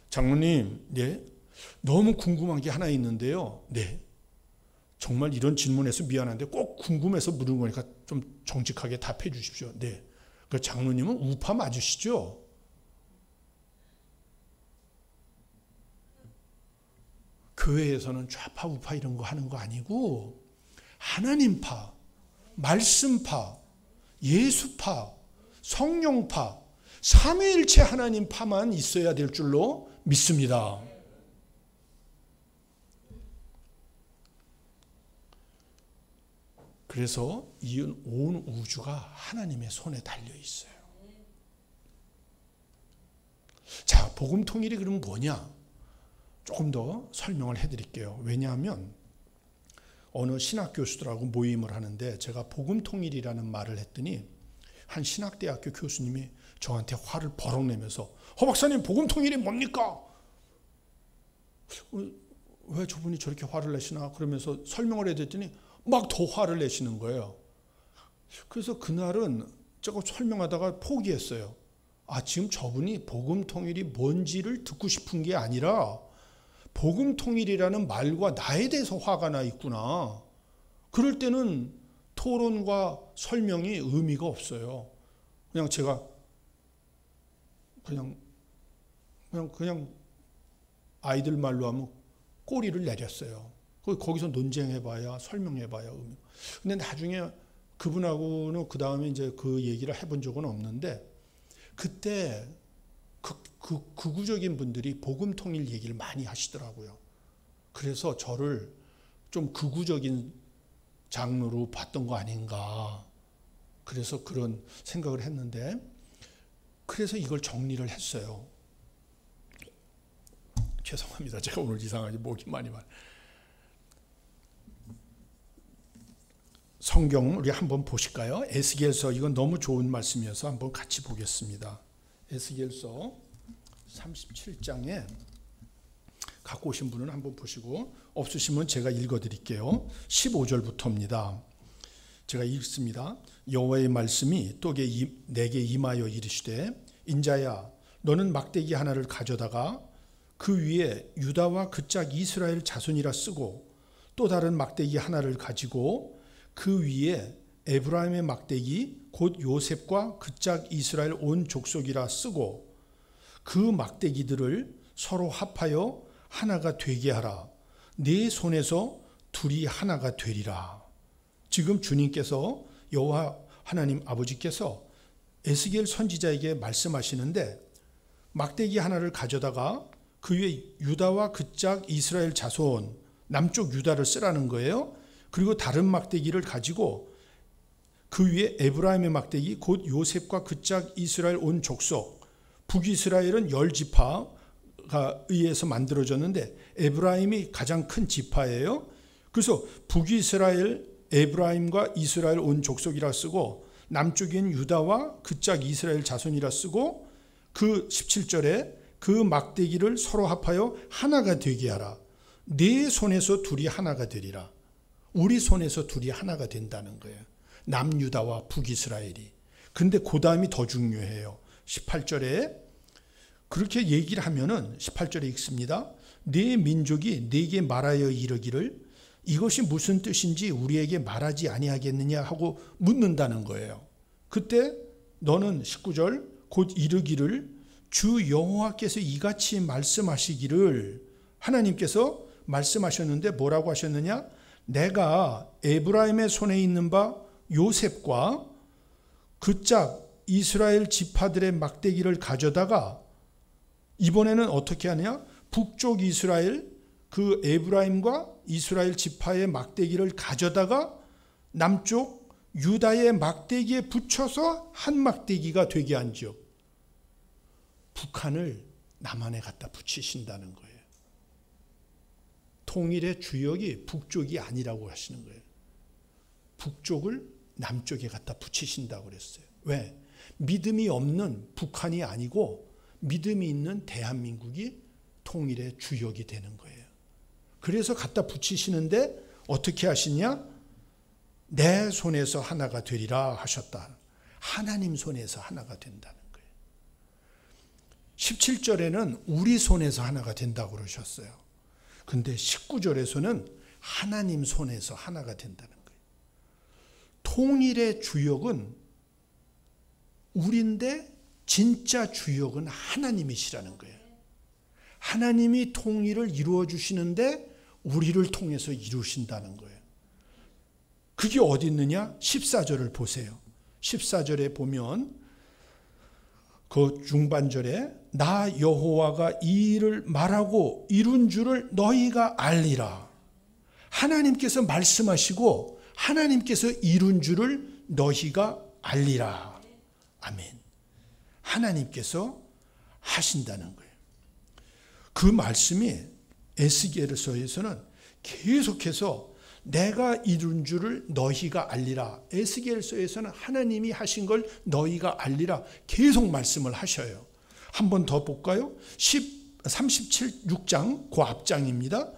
장로님, 네, 너무 궁금한 게 하나 있는데요. 네, 정말 이런 질문에서 미안한데 꼭 궁금해서 물은 거니까 좀 정직하게 답해 주십시오. 네, 그 장로님은 우파 맞으시죠? 교회에서는 좌파 우파 이런 거 하는 거 아니고 하나님파, 말씀파, 예수파, 성령파, 삼위일체 하나님파만 있어야 될 줄로 믿습니다. 그래서 이 온 우주가 하나님의 손에 달려 있어요. 자, 복음 통일이 그럼 뭐냐? 조금 더 설명을 해드릴게요. 왜냐하면 어느 신학 교수들하고 모임을 하는데 제가 복음 통일이라는 말을 했더니 한 신학대학교 교수님이 저한테 화를 버럭 내면서 허 박사님 복음 통일이 뭡니까? 왜 저분이 저렇게 화를 내시나? 그러면서 설명을 해드렸더니 막 더 화를 내시는 거예요. 그래서 그날은 제가 설명하다가 포기했어요. 아, 지금 저분이 복음 통일이 뭔지를 듣고 싶은 게 아니라 복음 통일이라는 말과 나에 대해서 화가 나 있구나. 그럴 때는 토론과 설명이 의미가 없어요. 그냥 제가 그냥 아이들 말로 하면 꼬리를 내렸어요. 거기서 논쟁해봐야 설명해봐야 의미. 근데 나중에 그분하고는 그 다음에 이제 그 얘기를 해본 적은 없는데 그때 극우적인 분들이 복음 통일 얘기를 많이 하시더라고요. 그래서 저를 좀 극우적인 장르로 봤던 거 아닌가. 그래서 그런 생각을 했는데 그래서 이걸 정리를 했어요. 죄송합니다. 제가 오늘 이상하게 목이 많이 말. 성경 우리 한번 보실까요? 에스겔서 이건 너무 좋은 말씀이어서 한번 같이 보겠습니다. 에스겔서 37장에 갖고 오신 분은 한번 보시고 없으시면 제가 읽어드릴게요. 15절부터입니다. 제가 읽습니다. 여호와의 말씀이 또 내게 임하여 이르시되 인자야 너는 막대기 하나를 가져다가 그 위에 유다와 그 짝 이스라엘 자손이라 쓰고 또 다른 막대기 하나를 가지고 그 위에 에브라임의 막대기 곧 요셉과 그 짝 이스라엘 온 족속이라 쓰고 그 막대기들을 서로 합하여 하나가 되게 하라. 네 손에서 둘이 하나가 되리라. 지금 주님께서 여호와 하나님 아버지께서 에스겔 선지자에게 말씀하시는데 막대기 하나를 가져다가 그 위에 유다와 그 짝 이스라엘 자손 남쪽 유다를 쓰라는 거예요. 그리고 다른 막대기를 가지고 그 위에 에브라임의 막대기 곧 요셉과 그 짝 이스라엘 온 족속 북이스라엘은 10지파가 의해서 만들어졌는데 에브라임이 가장 큰 지파예요. 그래서 북이스라엘 에브라임과 이스라엘 온 족속이라 쓰고 남쪽인 유다와 그 짝 이스라엘 자손이라 쓰고 그 17절에 그 막대기를 서로 합하여 하나가 되게 하라. 네 손에서 둘이 하나가 되리라. 우리 손에서 둘이 하나가 된다는 거예요. 남유다와 북이스라엘이. 근데 그 다음이 더 중요해요. 18절에 그렇게 얘기를 하면은 18절에 읽습니다. 네 민족이 네게 말하여 이르기를 이것이 무슨 뜻인지 우리에게 말하지 아니하겠느냐 하고 묻는다는 거예요. 그때 너는 19절 곧 이르기를 주 여호와께서 이같이 말씀하시기를 하나님께서 말씀하셨는데 뭐라고 하셨느냐? 내가 에브라임의 손에 있는 바 요셉과 그 짝 이스라엘 지파들의 막대기를 가져다가 이번에는 어떻게 하냐? 북쪽 이스라엘 그 에브라임과 이스라엘 지파의 막대기를 가져다가 남쪽 유다의 막대기에 붙여서 한 막대기가 되게 한지요. 북한을 남한에 갖다 붙이신다는 거예요. 통일의 주역이 북쪽이 아니라고 하시는 거예요. 북쪽을 남쪽에 갖다 붙이신다고 그랬어요. 왜? 믿음이 없는 북한이 아니고 믿음이 있는 대한민국이 통일의 주역이 되는 거예요. 그래서 갖다 붙이시는데 어떻게 하시냐? 내 손에서 하나가 되리라 하셨다. 하나님 손에서 하나가 된다는 거예요. 17절에는 우리 손에서 하나가 된다고 그러셨어요. 근데 19절에서는 하나님 손에서 하나가 된다는 거예요. 통일의 주역은 우리인데 진짜 주역은 하나님이시라는 거예요. 하나님이 통일을 이루어 주시는데 우리를 통해서 이루신다는 거예요. 그게 어디 있느냐? 14절을 보세요. 14절에 보면 그 중반절에 나 여호와가 이 일을 말하고 이룬 줄을 너희가 알리라. 하나님께서 말씀하시고 하나님께서 이룬 줄을 너희가 알리라. 아멘. 하나님께서 하신다는 거예요. 그 말씀이 에스겔서에서는 계속해서 내가 이룬 줄을 너희가 알리라. 에스겔서에서는 하나님이 하신 걸 너희가 알리라. 계속 말씀을 하셔요. 한 번 더 볼까요? 36장 그 앞장입니다.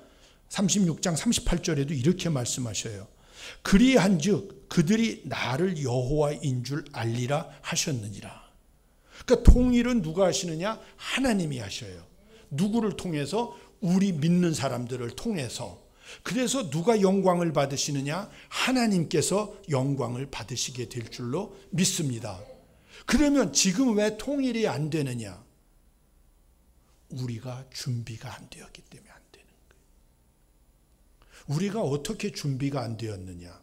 36장 38절에도 이렇게 말씀하셔요. 그리한즉 그들이 나를 여호와인 줄 알리라 하셨느니라. 그러니까 통일은 누가 하시느냐? 하나님이 하셔요. 누구를 통해서? 우리 믿는 사람들을 통해서. 그래서 누가 영광을 받으시느냐? 하나님께서 영광을 받으시게 될 줄로 믿습니다. 그러면 지금 왜 통일이 안 되느냐? 우리가 준비가 안 되었기 때문에 안 되는 거예요. 우리가 어떻게 준비가 안 되었느냐?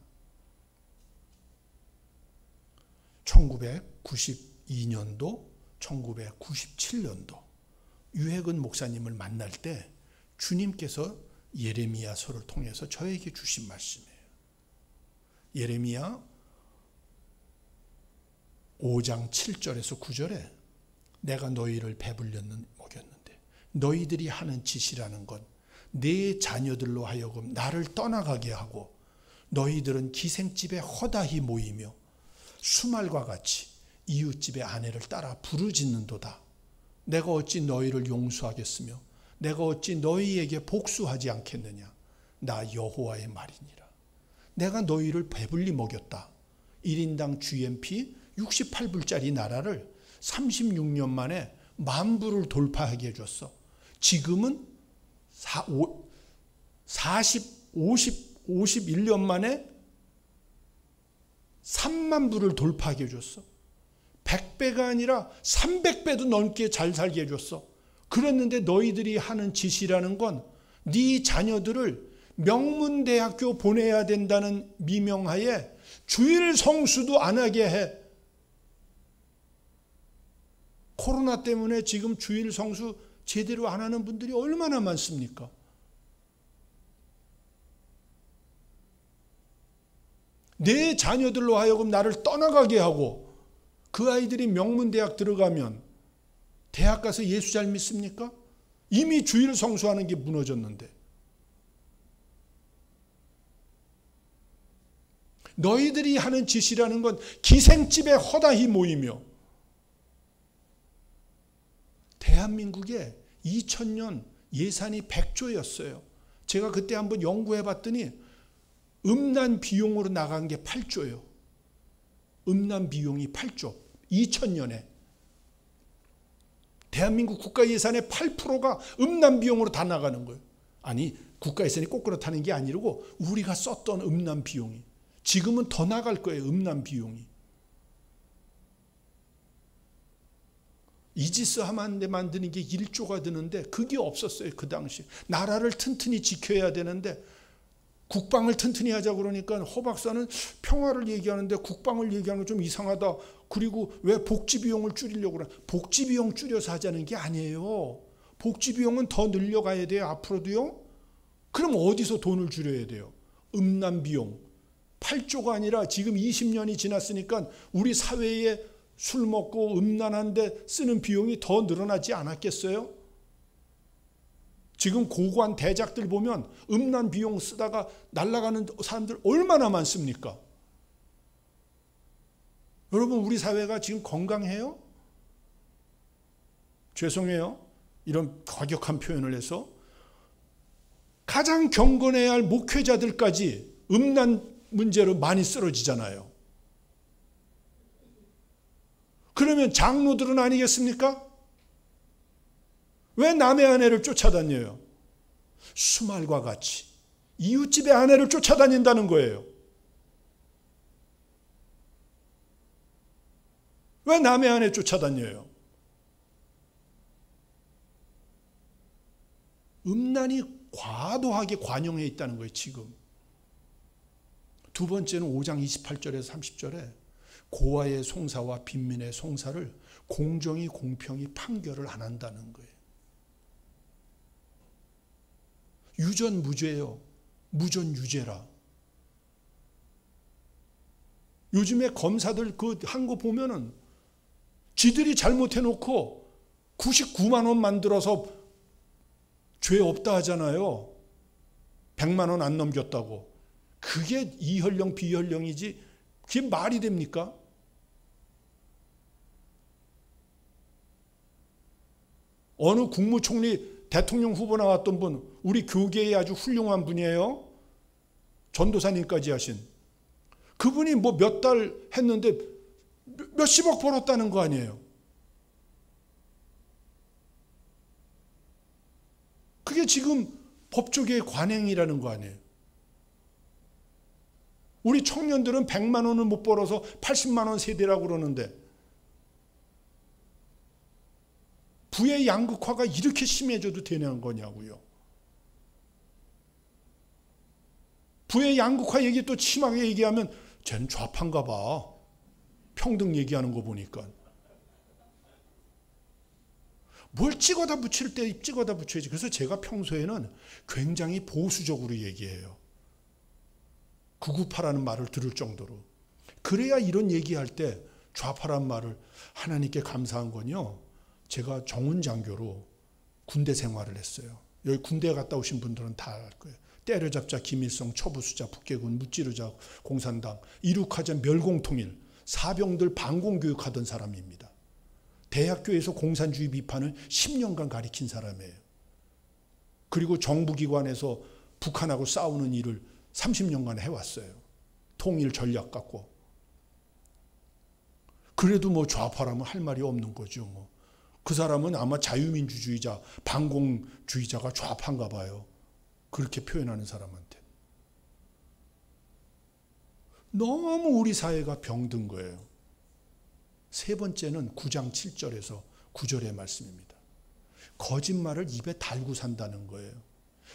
1992년도, 1997년도 유해근 목사님을 만날 때 주님께서 예레미야서를 통해서 저에게 주신 말씀이에요. 예레미야 5장 7절에서 9절에 내가 너희를 배불려 먹였는데 너희들이 하는 짓이라는 건 내 자녀들로 하여금 나를 떠나가게 하고 너희들은 기생집에 허다히 모이며 수말과 같이 이웃집의 아내를 따라 부르짖는도다. 내가 어찌 너희를 용서하겠으며 내가 어찌 너희에게 복수하지 않겠느냐. 나 여호와의 말이니라. 내가 너희를 배불리 먹였다. 1인당 GMP 68불짜리 나라를 36년 만에 10,000불을 돌파하게 해줬어. 지금은 51년 만에 30,000불을 돌파하게 해줬어. 100배가 아니라 300배도 넘게 잘 살게 해줬어. 그랬는데 너희들이 하는 짓이라는 건 네 자녀들을 명문대학교 보내야 된다는 미명하에 주일 성수도 안 하게 해. 코로나 때문에 지금 주일 성수 제대로 안 하는 분들이 얼마나 많습니까? 내 자녀들로 하여금 나를 떠나가게 하고 그 아이들이 명문대학 들어가면 대학 가서 예수 잘 믿습니까? 이미 주일 성수하는 게 무너졌는데. 너희들이 하는 짓이라는 건 기생집에 허다히 모이며, 대한민국에 2000년 예산이 100조였어요. 제가 그때 한번 연구해 봤더니 음란 비용으로 나간 게 8조예요. 음란 비용이 8조. 2000년에. 대한민국 국가 예산의 8%가 음란 비용으로 다 나가는 거예요. 아니, 국가 예산이 꼭 그렇다는 게 아니고 우리가 썼던 음란 비용이. 지금은 더 나갈 거예요. 음란 비용이. 이지스 하만데 만드는 게 1조가 드는데 그게 없었어요. 그 당시. 나라를 튼튼히 지켜야 되는데 국방을 튼튼히 하자 그러니까 허 박사는 평화를 얘기하는데 국방을 얘기하는 거 좀 이상하다. 그리고 왜 복지 비용을 줄이려고 그래? 복지 비용 줄여서 하자는 게 아니에요. 복지 비용은 더 늘려가야 돼요. 앞으로도요. 그럼 어디서 돈을 줄여야 돼요? 음란 비용. 8조가 아니라 지금 20년이 지났으니까 우리 사회에 술 먹고 음란한데 쓰는 비용이 더 늘어나지 않았겠어요? 지금 고관 대작들 보면 음란 비용 쓰다가 날아가는 사람들 얼마나 많습니까? 여러분, 우리 사회가 지금 건강해요? 죄송해요. 이런 과격한 표현을 해서. 가장 경건해야 할 목회자들까지 음란 문제로 많이 쓰러지잖아요. 그러면 장로들은 아니겠습니까? 왜 남의 아내를 쫓아다녀요? 수말과 같이 이웃집의 아내를 쫓아다닌다는 거예요. 왜 남의 아내 쫓아다녀요? 음란이 과도하게 관용해 있다는 거예요. 지금. 두 번째는 5장 28절에서 30절에 고아의 송사와 빈민의 송사를 공정히 공평히 판결을 안 한다는 거예요. 유전 무죄예요. 무전 유죄라. 요즘에 검사들 그 한 거 보면은 지들이 잘못해놓고 99만 원 만들어서 죄 없다 하잖아요. 100만 원 안 넘겼다고. 그게 이혈령 비혈령이지 그게 말이 됩니까? 어느 국무총리 대통령 후보 나왔던 분, 우리 교계에 아주 훌륭한 분이에요. 전도사님까지 하신. 그분이 뭐 몇 달 했는데 몇십억 벌었다는 거 아니에요. 그게 지금 법조계의 관행이라는 거 아니에요. 우리 청년들은 100만 원을 못 벌어서 80만 원 세대라고 그러는데 부의 양극화가 이렇게 심해져도 되는 거냐고요. 부의 양극화 얘기 또 심하게 얘기하면 쟤는 좌파인가 봐. 평등 얘기하는 거 보니까. 뭘 찍어다 붙일 때 찍어다 붙여야지. 그래서 제가 평소에는 굉장히 보수적으로 얘기해요. 998라는 말을 들을 정도로. 그래야 이런 얘기할 때 좌파란 말을 하나님께 감사한 건요. 제가 정훈장교로 군대 생활을 했어요. 여기 군대 갔다 오신 분들은 다 알 거예요. 때려잡자 김일성, 처부수자 북계군, 무찌르자 공산당, 이륙하자 멸공통일, 사병들 반공교육하던 사람입니다. 대학교에서 공산주의 비판을 10년간 가리킨 사람이에요. 그리고 정부기관에서 북한하고 싸우는 일을 30년간 해왔어요. 통일 전략 갖고. 그래도 뭐 좌파라면 할 말이 없는 거죠. 뭐. 그 사람은 아마 자유민주주의자, 반공주의자가 좌파인가 봐요. 그렇게 표현하는 사람한테. 너무 우리 사회가 병든 거예요. 세 번째는 9장 7절에서 9절의 말씀입니다. 거짓말을 입에 달고 산다는 거예요.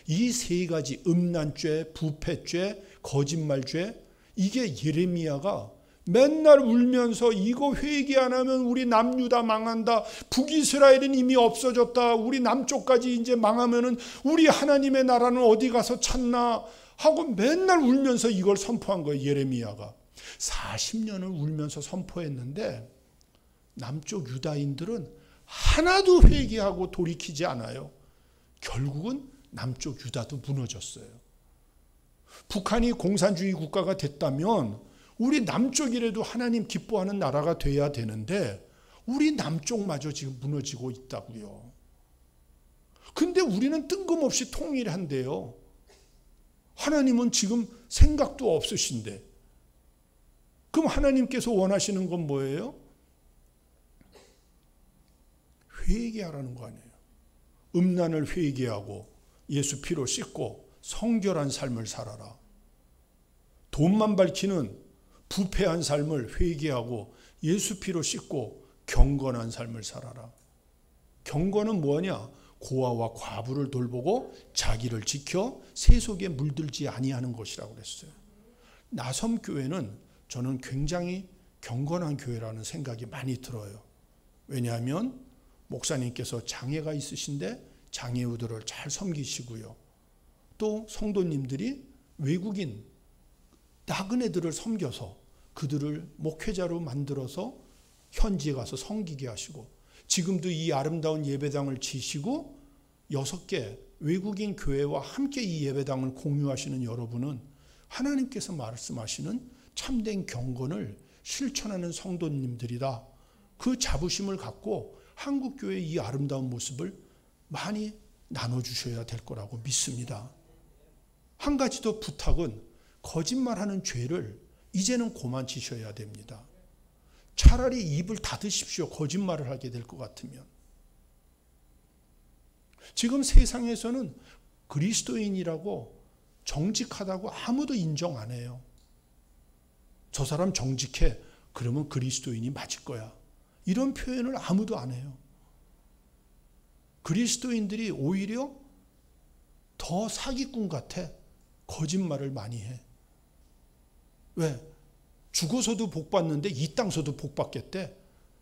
이 세 가지 음란죄, 부패죄, 거짓말죄, 이게 예레미야가 맨날 울면서 이거 회개 안 하면 우리 남유다 망한다. 북이스라엘은 이미 없어졌다. 우리 남쪽까지 이제 망하면은 우리 하나님의 나라는 어디 가서 찾나 하고 맨날 울면서 이걸 선포한 거예요. 예레미야가. 40년을 울면서 선포했는데 남쪽 유다인들은 하나도 회개하고 돌이키지 않아요. 결국은 남쪽 유다도 무너졌어요. 북한이 공산주의 국가가 됐다면 우리 남쪽이라도 하나님 기뻐하는 나라가 돼야 되는데 우리 남쪽마저 지금 무너지고 있다고요. 근데 우리는 뜬금없이 통일한대요. 하나님은 지금 생각도 없으신데. 그럼 하나님께서 원하시는 건 뭐예요? 회개하라는 거 아니에요. 음란을 회개하고 예수 피로 씻고 성결한 삶을 살아라. 돈만 밝히는 부패한 삶을 회개하고 예수 피로 씻고 경건한 삶을 살아라. 경건은 뭐냐? 고아와 과부를 돌보고 자기를 지켜 세속에 물들지 아니하는 것이라고 그랬어요. 나섬교회는 저는 굉장히 경건한 교회라는 생각이 많이 들어요. 왜냐하면 목사님께서 장애가 있으신데 장애우들을 잘 섬기시고요. 또 성도님들이 외국인 나그네들을 섬겨서 그들을 목회자로 만들어서 현지에 가서 섬기게 하시고, 지금도 이 아름다운 예배당을 지시고 6개 외국인 교회와 함께 이 예배당을 공유하시는 여러분은 하나님께서 말씀하시는 참된 경건을 실천하는 성도님들이다. 그 자부심을 갖고 한국교회의 이 아름다운 모습을 많이 나눠주셔야 될 거라고 믿습니다. 한 가지 더 부탁은 거짓말하는 죄를 이제는 그만 지셔야 됩니다. 차라리 입을 닫으십시오. 거짓말을 하게 될 것 같으면. 지금 세상에서는 그리스도인이라고 정직하다고 아무도 인정 안 해요. 저 사람 정직해. 그러면 그리스도인이 맞을 거야. 이런 표현을 아무도 안 해요. 그리스도인들이 오히려 더 사기꾼 같아. 거짓말을 많이 해. 왜? 죽어서도 복 받는데 이 땅서도 복 받겠대.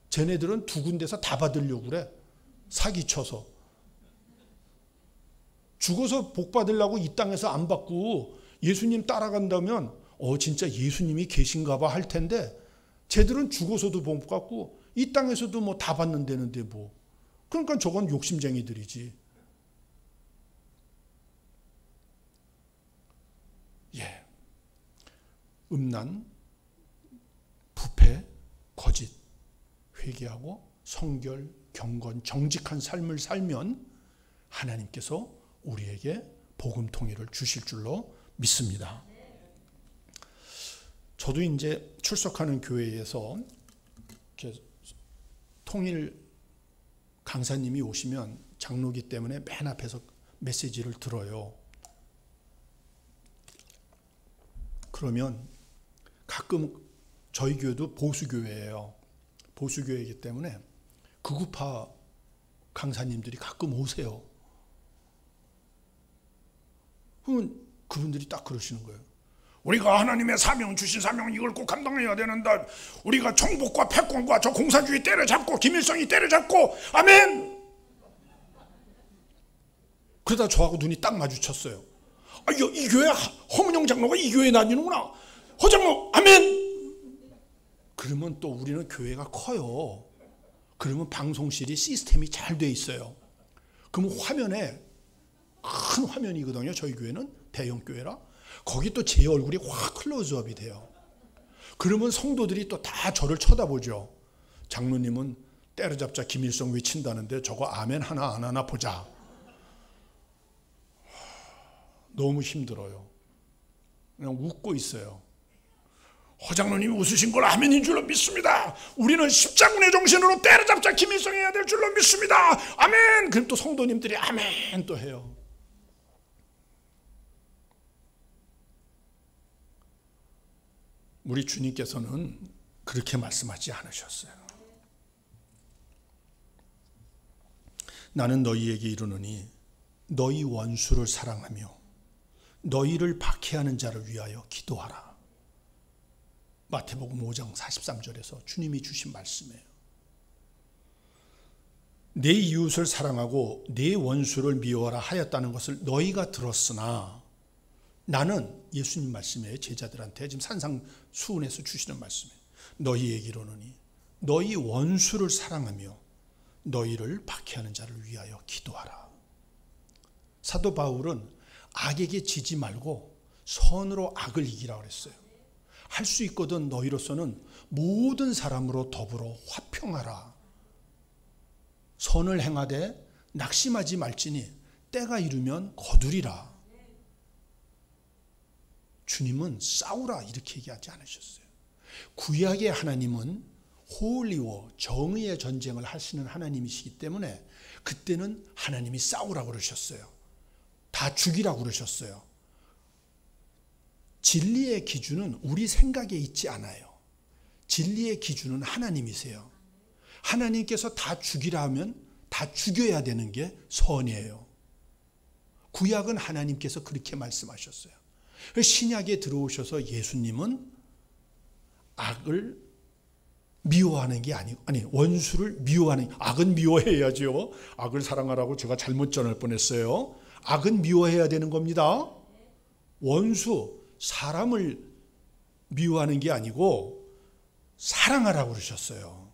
쟤네들은 두 군데서 다 받으려고 그래. 사기쳐서. 죽어서 복 받으려고 이 땅에서 안 받고 예수님 따라간다면 진짜 예수님이 계신가 봐 할 텐데, 쟤들은 죽어서도 복 받고 이 땅에서도 뭐 다 받는다는데 뭐. 그러니까 저건 욕심쟁이들이지. 예. 음란, 부패, 거짓, 회개하고 성결, 경건, 정직한 삶을 살면 하나님께서 우리에게 복음 통일을 주실 줄로 믿습니다. 저도 이제 출석하는 교회에서 이렇게 통일 강사님이 오시면 장로기 때문에 맨 앞에서 메시지를 들어요. 그러면 가끔 저희 교회도 보수교회예요. 보수교회이기 때문에 극우파 강사님들이 가끔 오세요. 그러면 그분들이 딱 그러시는 거예요. 우리가 하나님의 사명, 주신 사명 이걸 꼭 감당해야 되는데 우리가 정복과 패권과 저 공산주의 때려잡고 김일성이 때려잡고 아멘. 그러다 저하고 눈이 딱 마주쳤어요. 이 교회 허문영 장로가 이 교회에 다니는구나. 허장로 아멘. 그러면 또 우리는 교회가 커요. 그러면 방송실이 시스템이 잘 돼 있어요. 그러면 화면에 큰 화면이거든요. 저희 교회는 대형 교회라. 거기 또 제 얼굴이 확 클로즈업이 돼요. 그러면 성도들이 또 다 저를 쳐다보죠. 장로님은 때려잡자 김일성 외친다는데 저거 아멘 하나 안 하나 보자. 너무 힘들어요. 그냥 웃고 있어요. 허장로님이 웃으신 걸 아멘인 줄로 믿습니다. 우리는 십자군의 정신으로 때려잡자 김일성 해야 될 줄로 믿습니다. 아멘. 그럼 또 성도님들이 아멘 또 해요. 우리 주님께서는 그렇게 말씀하지 않으셨어요. 나는 너희에게 이르노니 너희 원수를 사랑하며 너희를 박해하는 자를 위하여 기도하라. 마태복음 5장 43절에서 주님이 주신 말씀이에요. 내 이웃을 사랑하고 내 원수를 미워하라 하였다는 것을 너희가 들었으나, 나는 예수님 말씀이에요. 제자들한테 지금 산상수훈에서 주시는 말씀이에요. 너희에게 이르노니 너희 원수를 사랑하며 너희를 박해하는 자를 위하여 기도하라. 사도 바울은 악에게 지지 말고 선으로 악을 이기라고 그랬어요. 할 수 있거든 너희로서는 모든 사람으로 더불어 화평하라. 선을 행하되 낙심하지 말지니 때가 이르면 거두리라. 주님은 싸우라 이렇게 얘기하지 않으셨어요. 구약의 하나님은 홀리워 정의의 전쟁을 하시는 하나님이시기 때문에 그때는 하나님이 싸우라고 그러셨어요. 다 죽이라고 그러셨어요. 진리의 기준은 우리 생각에 있지 않아요. 진리의 기준은 하나님이세요. 하나님께서 다 죽이라 하면 다 죽여야 되는 게 선이에요. 구약은 하나님께서 그렇게 말씀하셨어요. 신약에 들어오셔서 예수님은 악을 미워하는 게 아니고, 원수를 미워하는, 악은 미워해야죠. 악을 사랑하라고 제가 잘못 전할 뻔했어요. 악은 미워해야 되는 겁니다. 원수, 사람을 미워하는 게 아니고 사랑하라고 그러셨어요.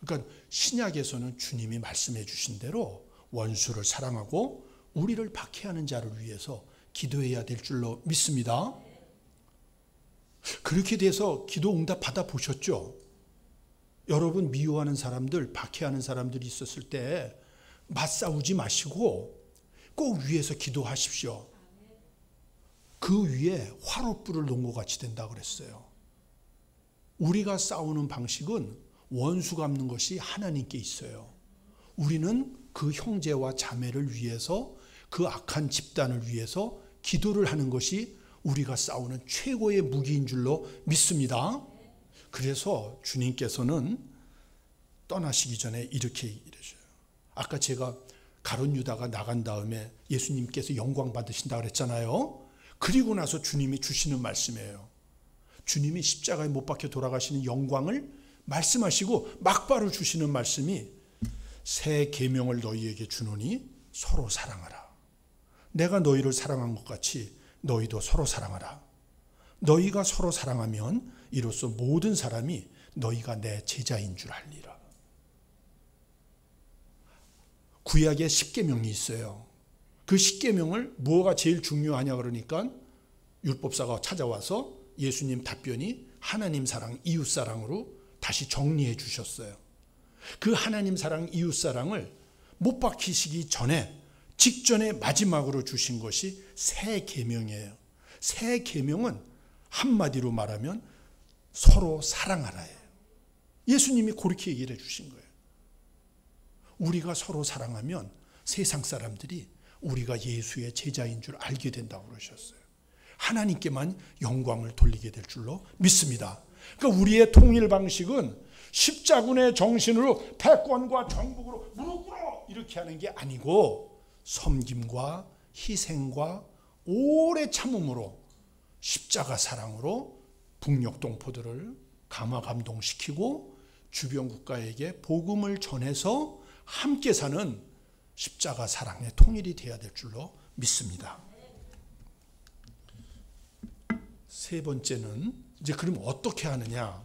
그러니까 신약에서는 주님이 말씀해 주신 대로 원수를 사랑하고 우리를 박해하는 자를 위해서 기도해야 될 줄로 믿습니다. 그렇게 돼서 기도 응답 받아 보셨죠? 여러분 미워하는 사람들, 박해하는 사람들이 있었을 때 맞싸우지 마시고 꼭 위에서 기도하십시오. 그 위에 화롯불을 놓은 것 같이 된다 그랬어요. 우리가 싸우는 방식은 원수 갚는 것이 하나님께 있어요. 우리는 그 형제와 자매를 위해서, 그 악한 집단을 위해서 기도를 하는 것이 우리가 싸우는 최고의 무기인 줄로 믿습니다. 그래서 주님께서는 떠나시기 전에 이렇게 얘기하셔요. 아까 제가 가룟 유다가 나간 다음에 예수님께서 영광 받으신다 그랬잖아요. 그리고 나서 주님이 주시는 말씀이에요. 주님이 십자가에 못 박혀 돌아가시는 영광을 말씀하시고 막바로 주시는 말씀이 새 계명을 너희에게 주노니 서로 사랑하라. 내가 너희를 사랑한 것 같이 너희도 서로 사랑하라. 너희가 서로 사랑하면 이로써 모든 사람이 너희가 내 제자인 줄 알리라. 구약에 10계명이 있어요. 그 10계명을 뭐가 제일 중요하냐 그러니까 율법사가 찾아와서 예수님 답변이 하나님 사랑, 이웃 사랑으로 다시 정리해 주셨어요. 그 하나님 사랑, 이웃 사랑을 못 박히시기 전에 직전에 마지막으로 주신 것이 새 계명이에요. 새 계명은 한마디로 말하면 서로 사랑하라예요. 예수님이 그렇게 얘기를 해 주신 거예요. 우리가 서로 사랑하면 세상 사람들이 우리가 예수의 제자인 줄 알게 된다고 그러셨어요. 하나님께만 영광을 돌리게 될 줄로 믿습니다. 그러니까 우리의 통일 방식은 십자군의 정신으로 패권과 정복으로 무릎 꿇어 이렇게 하는 게 아니고 섬김과 희생과 오래 참음으로 십자가 사랑으로 북녘 동포들을 감화 감동시키고 주변 국가에게 복음을 전해서 함께 사는 십자가 사랑의 통일이 되어야 될 줄로 믿습니다. 세 번째는 이제 그럼 어떻게 하느냐?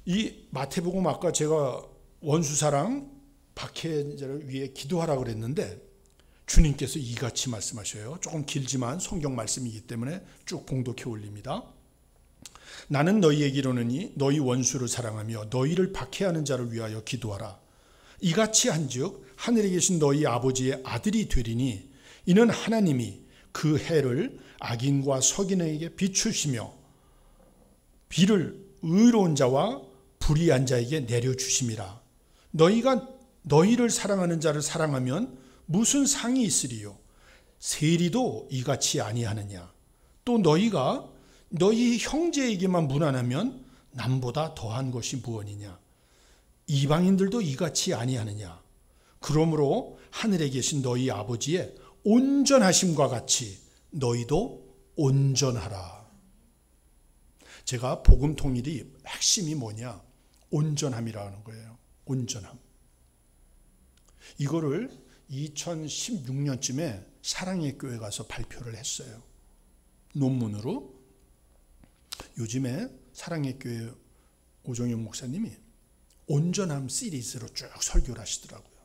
이 마태복음 아까 제가 원수사랑 박해자를 위해 기도하라고 그랬는데 주님께서 이같이 말씀하셔요. 조금 길지만 성경 말씀이기 때문에 쭉 봉독해 올립니다. 나는 너희에게 이르노니 너희 원수를 사랑하며 너희를 박해하는 자를 위하여 기도하라. 이같이 한즉 하늘에 계신 너희 아버지의 아들이 되리니 이는 하나님이 그 해를 악인과 석인에게 비추시며 비를 의로운 자와 불의한 자에게 내려주심이라. 너희가 너희를 사랑하는 자를 사랑하면 무슨 상이 있으리요? 세리도 이같이 아니하느냐? 또 너희가 너희 형제에게만 무난하면 남보다 더한 것이 무엇이냐? 이방인들도 이같이 아니하느냐? 그러므로 하늘에 계신 너희 아버지의 온전하심과 같이 너희도 온전하라. 제가 복음 통일이 핵심이 뭐냐? 온전함이라는 거예요. 온전함. 이거를 2016년쯤에 사랑의 교회 가서 발표를 했어요. 논문으로. 요즘에 사랑의 교회 오종영 목사님이 온전함 시리즈로 쭉 설교를 하시더라고요.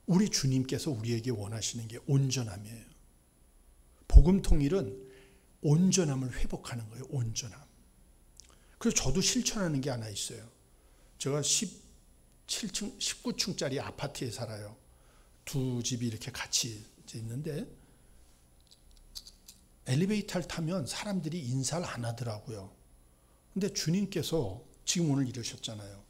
우리 주님께서 우리에게 원하시는 게 온전함이에요. 복음 통일은 온전함을 회복하는 거예요. 온전함. 그래서 저도 실천하는 게 하나 있어요. 제가 17층, 19층짜리 아파트에 살아요. 두 집이 이렇게 같이 있는데 엘리베이터를 타면 사람들이 인사를 안 하더라고요. 근데 주님께서 지금 오늘 이러셨잖아요.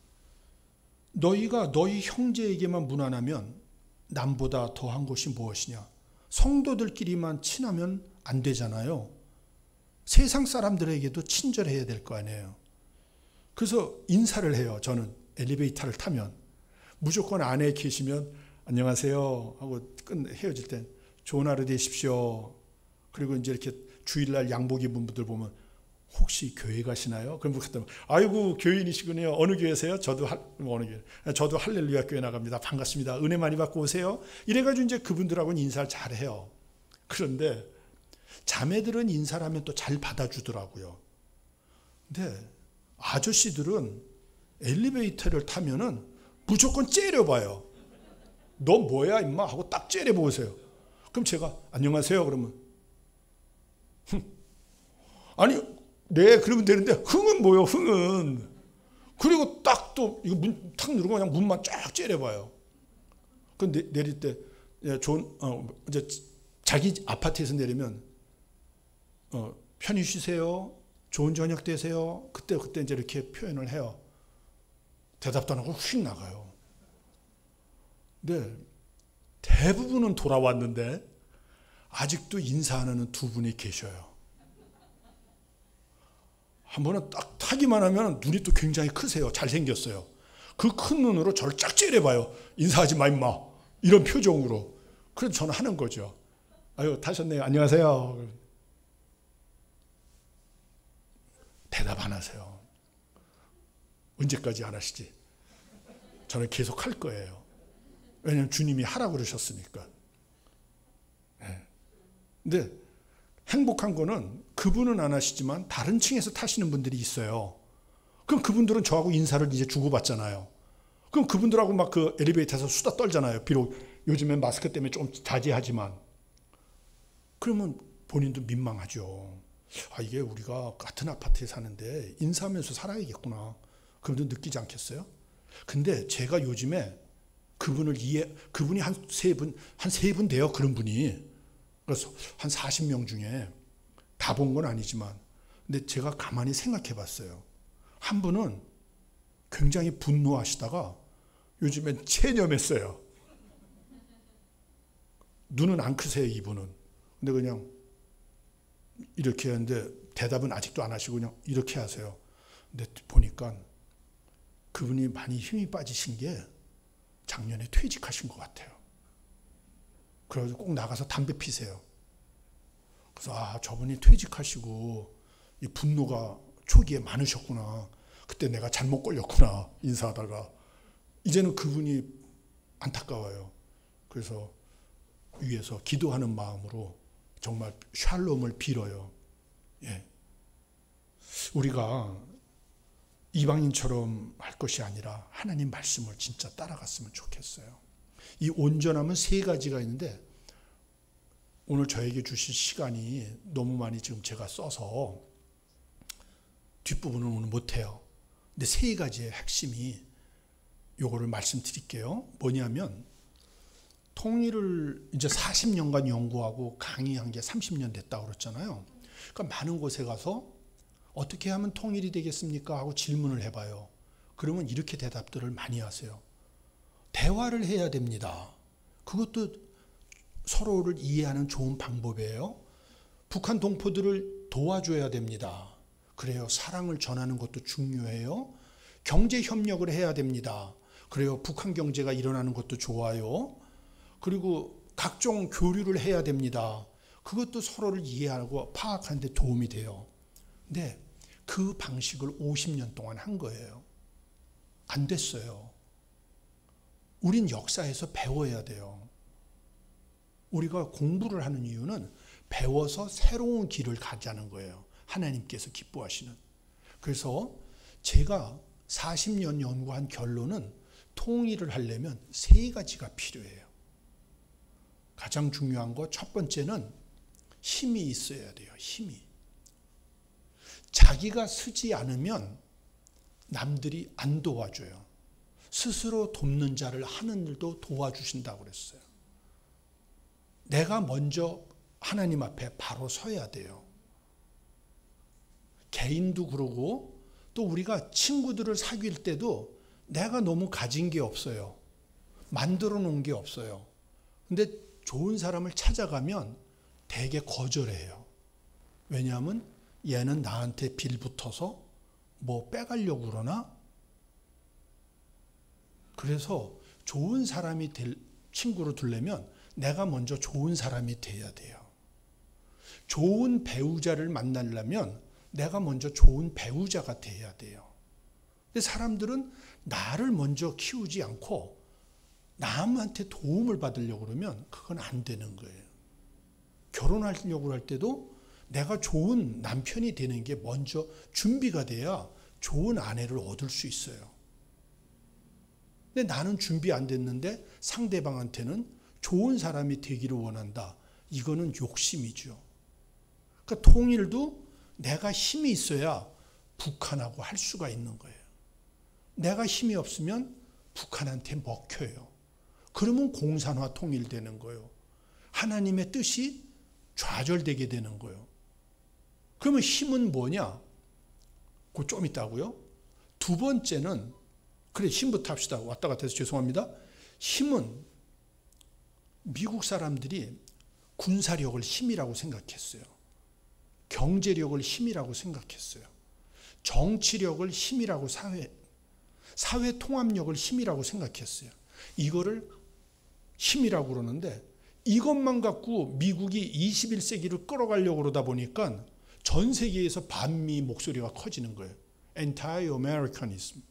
너희가 너희 형제에게만 무난하면 남보다 더한 것이 무엇이냐. 성도들끼리만 친하면 안 되잖아요. 세상 사람들에게도 친절해야 될 거 아니에요. 그래서 인사를 해요. 저는 엘리베이터를 타면 무조건 안에 계시면 안녕하세요 하고 헤어질 땐 좋은 하루 되십시오. 그리고 이제 이렇게 주일날 양복 입은 분들 보면 혹시 교회 가시나요? 그럼 그때 아이고 교인이시군요. 어느 교회세요? 저도 어느 교회. 저도 할렐루야 교회 나갑니다. 반갑습니다. 은혜 많이 받고 오세요. 이래가지고 이제 그분들하고는 인사를 잘 해요. 그런데 자매들은 인사를 하면 또 잘 받아주더라고요. 근데 아저씨들은 엘리베이터를 타면은 무조건 째려봐요. 너 뭐야 임마 하고 딱 째려보세요. 그럼 제가 안녕하세요 그러면 아니 네 그러면 되는데 흥은 뭐요 흥은. 그리고 딱 또 이거 문 탁 누르고 그냥 문만 쫙 째려봐요. 그 내릴 때 이제 자기 아파트에서 내리면 편히 쉬세요. 좋은 저녁 되세요. 그때 이제 이렇게 표현을 해요. 대답도 안 하고 휙 나가요. 근데 대부분은 돌아왔는데 아직도 인사 안 하는 두 분이 계셔요. 한 번은 딱 타기만 하면 눈이 또 굉장히 크세요. 잘생겼어요. 그 큰 눈으로 저를 쫙 째려봐요. 인사하지 마 임마. 이런 표정으로. 그래서 저는 하는 거죠. 아유 타셨네요. 안녕하세요. 대답 안 하세요. 언제까지 안 하시지? 저는 계속 할 거예요. 왜냐하면 주님이 하라고 그러셨으니까. 네. 근데 행복한 거는 그분은 안 하시지만 다른 층에서 타시는 분들이 있어요. 그럼 그분들은 저하고 인사를 이제 주고받잖아요. 그럼 그분들하고 막 그 엘리베이터에서 수다 떨잖아요. 비록 요즘엔 마스크 때문에 좀 자제하지만. 그러면 본인도 민망하죠. 아, 이게 우리가 같은 아파트에 사는데 인사하면서 살아야겠구나. 그분도 느끼지 않겠어요? 근데 제가 요즘에 그분이 한 세 분 돼요. 그런 분이. 그래서 한 40명 중에 다 본 건 아니지만, 근데 제가 가만히 생각해 봤어요. 한 분은 굉장히 분노하시다가 요즘엔 체념했어요. 눈은 안 크세요, 이분은. 근데 그냥 이렇게 하는데 대답은 아직도 안 하시고 그냥 이렇게 하세요. 근데 보니까 그분이 많이 힘이 빠지신 게 작년에 퇴직하신 것 같아요. 그래서 꼭 나가서 담배 피세요. 그래서 저분이 퇴직하시고 이 분노가 초기에 많으셨구나. 그때 내가 잘못 걸렸구나. 인사하다가. 이제는 그분이 안타까워요. 그래서 위에서 기도하는 마음으로 정말 샬롬을 빌어요. 예. 우리가 이방인처럼 할 것이 아니라 하나님 말씀을 진짜 따라갔으면 좋겠어요. 이 온전함은 세 가지가 있는데 오늘 저에게 주신 시간이 너무 많이 지금 제가 써서 뒷부분은 오늘 못해요. 근데 세 가지의 핵심이 요거를 말씀드릴게요. 뭐냐면 통일을 이제 40년간 연구하고 강의한 게 30년 됐다고 그랬잖아요. 그러니까 많은 곳에 가서 어떻게 하면 통일이 되겠습니까? 하고 질문을 해봐요. 그러면 이렇게 대답들을 많이 하세요. 대화를 해야 됩니다. 그것도 서로를 이해하는 좋은 방법이에요. 북한 동포들을 도와줘야 됩니다. 그래요. 사랑을 전하는 것도 중요해요. 경제 협력을 해야 됩니다. 그래요. 북한 경제가 일어나는 것도 좋아요. 그리고 각종 교류를 해야 됩니다. 그것도 서로를 이해하고 파악하는 데 도움이 돼요. 근데 그 방식을 50년 동안 한 거예요. 안 됐어요. 우린 역사에서 배워야 돼요. 우리가 공부를 하는 이유는 배워서 새로운 길을 가자는 거예요. 하나님께서 기뻐하시는. 그래서 제가 40년 연구한 결론은 통일을 하려면 세 가지가 필요해요. 가장 중요한 거 첫 번째는 힘이 있어야 돼요. 힘이. 자기가 서지 않으면 남들이 안 도와줘요. 스스로 돕는 자를 하늘도 도와주신다고 그랬어요. 내가 먼저 하나님 앞에 바로 서야 돼요. 개인도 그러고 또 우리가 친구들을 사귈 때도 내가 너무 가진 게 없어요. 만들어 놓은 게 없어요. 근데 좋은 사람을 찾아가면 되게 거절해요. 왜냐하면 얘는 나한테 빌 붙어서 뭐 빼가려고 그러나? 그래서 좋은 사람이 될 친구로 두려면 내가 먼저 좋은 사람이 돼야 돼요. 좋은 배우자를 만나려면 내가 먼저 좋은 배우자가 돼야 돼요. 근데 사람들은 나를 먼저 키우지 않고 남한테 도움을 받으려고 그러면 그건 안 되는 거예요. 결혼하려고 할 때도 내가 좋은 남편이 되는 게 먼저 준비가 돼야 좋은 아내를 얻을 수 있어요. 근데 나는 준비 안 됐는데 상대방한테는 좋은 사람이 되기를 원한다. 이거는 욕심이죠. 그러니까 통일도 내가 힘이 있어야 북한하고 할 수가 있는 거예요. 내가 힘이 없으면 북한한테 먹혀요. 그러면 공산화 통일되는 거예요. 하나님의 뜻이 좌절되게 되는 거예요. 그러면 힘은 뭐냐? 그거 좀 있다고요. 두 번째는 그래 힘부터 합시다. 왔다 갔다 해서 죄송합니다. 힘은 미국 사람들이 군사력을 힘이라고 생각했어요. 경제력을 힘이라고 생각했어요. 정치력을 힘이라고 사회 통합력을 힘이라고 생각했어요. 이거를 힘이라고 그러는데 이것만 갖고 미국이 21세기를 끌어가려고 그러다 보니까 전 세계에서 반미 목소리가 커지는 거예요. Anti-Americanism.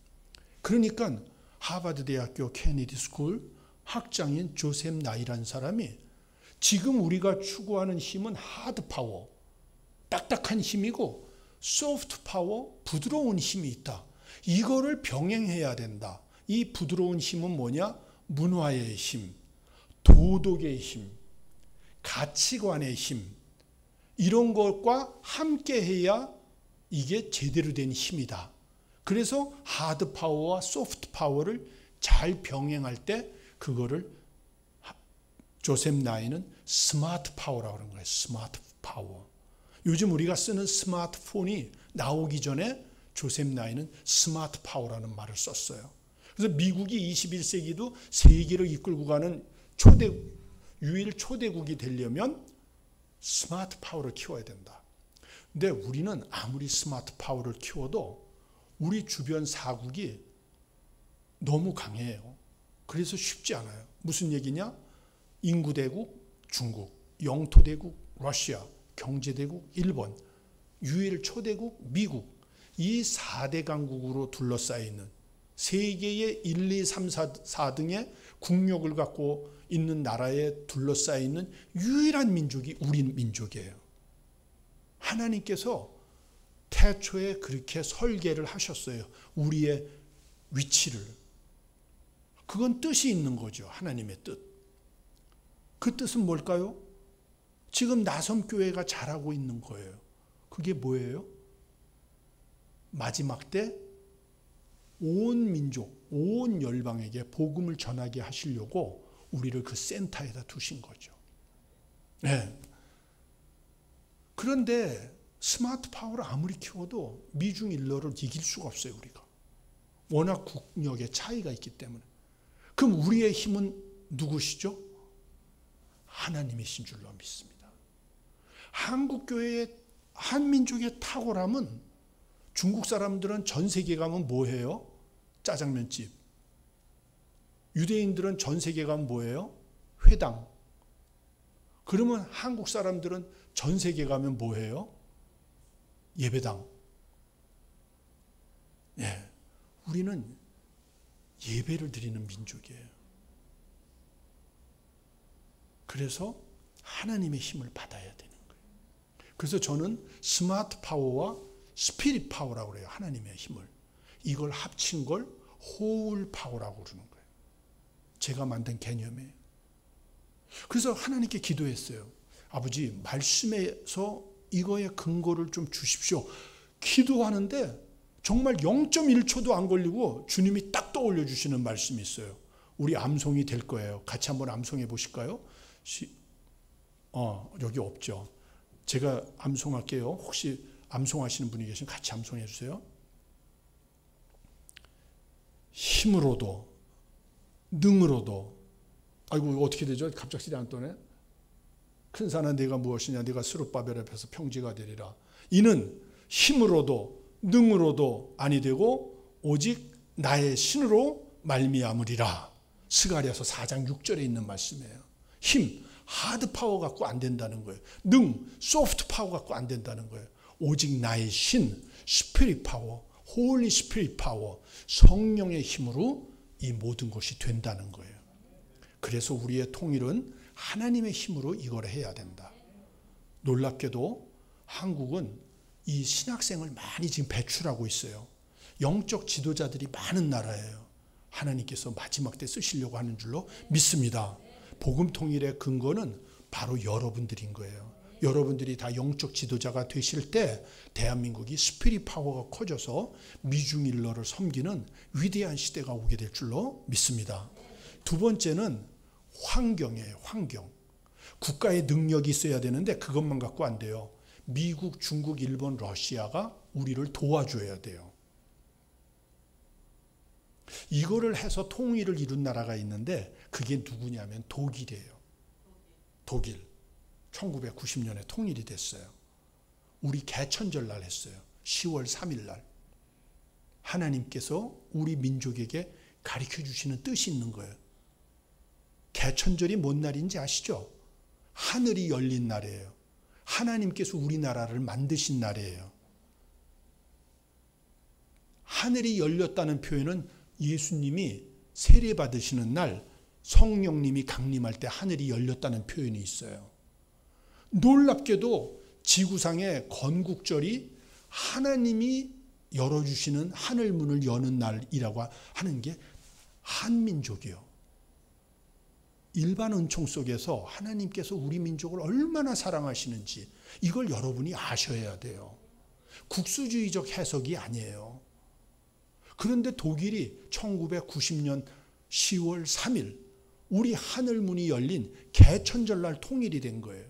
그러니까 하버드 대학교 케네디 스쿨 학장인 조셉 나이라는 사람이 지금 우리가 추구하는 힘은 하드 파워, 딱딱한 힘이고 소프트 파워, 부드러운 힘이 있다. 이거를 병행해야 된다. 이 부드러운 힘은 뭐냐? 문화의 힘, 도덕의 힘, 가치관의 힘, 이런 것과 함께 해야 이게 제대로 된 힘이다. 그래서 하드 파워와 소프트 파워를 잘 병행할 때 그거를 조셉 나이는 스마트 파워라고 하는 거예요. 스마트 파워. 요즘 우리가 쓰는 스마트폰이 나오기 전에 조셉 나이는 스마트 파워라는 말을 썼어요. 그래서 미국이 21세기도 세계를 이끌고 가는 유일 초대국이 되려면 스마트 파워를 키워야 된다. 근데 우리는 아무리 스마트 파워를 키워도 우리 주변 사국이 너무 강해요. 그래서 쉽지 않아요. 무슨 얘기냐? 인구대국 중국, 영토대국 러시아, 경제대국 일본, 유일 초대국 미국, 이 4대 강국으로 둘러싸여 있는 세계의 1, 2, 3, 4 등의 국력을 갖고 있는 나라에 둘러싸여 있는 유일한 민족이 우리 민족이에요. 하나님께서 태초에 그렇게 설계를 하셨어요. 우리의 위치를. 그건 뜻이 있는 거죠. 하나님의 뜻. 그 뜻은 뭘까요? 지금 나섬교회가 잘하고 있는 거예요. 그게 뭐예요? 마지막 때 온 민족, 온 열방에게 복음을 전하게 하시려고 우리를 그 센터에다 두신 거죠. 네. 그런데 스마트 파워를 아무리 키워도 미중 일러를 이길 수가 없어요, 우리가. 워낙 국력의 차이가 있기 때문에. 그럼 우리의 힘은 누구시죠? 하나님이신 줄로 믿습니다. 한국교회의 한민족의 탁월함은 중국 사람들은 전 세계 가면 뭐 해요? 짜장면집. 유대인들은 전 세계 가면 뭐 해요? 회당. 그러면 한국 사람들은 전 세계 가면 뭐 해요? 예배당. 예. 우리는 예배를 드리는 민족이에요. 그래서 하나님의 힘을 받아야 되는 거예요. 그래서 저는 스마트 파워와 스피릿 파워라고 그래요. 하나님의 힘을. 이걸 합친 걸 호울 파워라고 그러는 거예요. 제가 만든 개념이에요. 그래서 하나님께 기도했어요. 아버지, 말씀에서 이거의 근거를 좀 주십시오. 기도하는데 정말 0.1초도 안 걸리고 주님이 딱 떠올려 주시는 말씀이 있어요. 우리 암송이 될 거예요. 같이 한번 암송해 보실까요? 여기 없죠. 제가 암송할게요. 혹시 암송하시는 분이 계시면 같이 암송해 주세요. 힘으로도 능으로도, 아이고 어떻게 되죠? 갑작스레 안 떠네. 큰 산아 네가 무엇이냐, 네가 스룹바벨 앞에서 평지가 되리라. 이는 힘으로도 능으로도 아니 되고 오직 나의 신으로 말미암으리라. 스가랴서 4장 6절에 있는 말씀이에요. 힘, 하드 파워 갖고 안 된다는 거예요. 능, 소프트 파워 갖고 안 된다는 거예요. 오직 나의 신, 스피릿 파워, 홀리 스피릿 파워, 성령의 힘으로 이 모든 것이 된다는 거예요. 그래서 우리의 통일은 하나님의 힘으로 이걸 해야 된다. 놀랍게도 한국은 이 신학생을 많이 지금 배출하고 있어요. 영적 지도자들이 많은 나라예요. 하나님께서 마지막 때 쓰시려고 하는 줄로 믿습니다. 복음 통일의 근거는 바로 여러분들인 거예요. 여러분들이 다 영적 지도자가 되실 때 대한민국이 스피릿 파워가 커져서 미중일러를 섬기는 위대한 시대가 오게 될 줄로 믿습니다. 두 번째는 환경이에요. 환경. 국가의 능력이 있어야 되는데 그것만 갖고 안 돼요. 미국, 중국, 일본, 러시아가 우리를 도와줘야 돼요. 이거를 해서 통일을 이룬 나라가 있는데 그게 누구냐면 독일이에요. 독일. 1990년에 통일이 됐어요. 우리 개천절날 했어요. 10월 3일 날. 하나님께서 우리 민족에게 가르쳐 주시는 뜻이 있는 거예요. 개천절이 뭔 날인지 아시죠? 하늘이 열린 날이에요. 하나님께서 우리나라를 만드신 날이에요. 하늘이 열렸다는 표현은 예수님이 세례 받으시는 날 성령님이 강림할 때 하늘이 열렸다는 표현이 있어요. 놀랍게도 지구상의 건국절이 하나님이 열어주시는 하늘문을 여는 날이라고 하는 게 한민족이요. 일반 은총 속에서 하나님께서 우리 민족을 얼마나 사랑하시는지 이걸 여러분이 아셔야 돼요. 국수주의적 해석이 아니에요. 그런데 독일이 1990년 10월 3일 우리 하늘문이 열린 개천절날 통일이 된 거예요.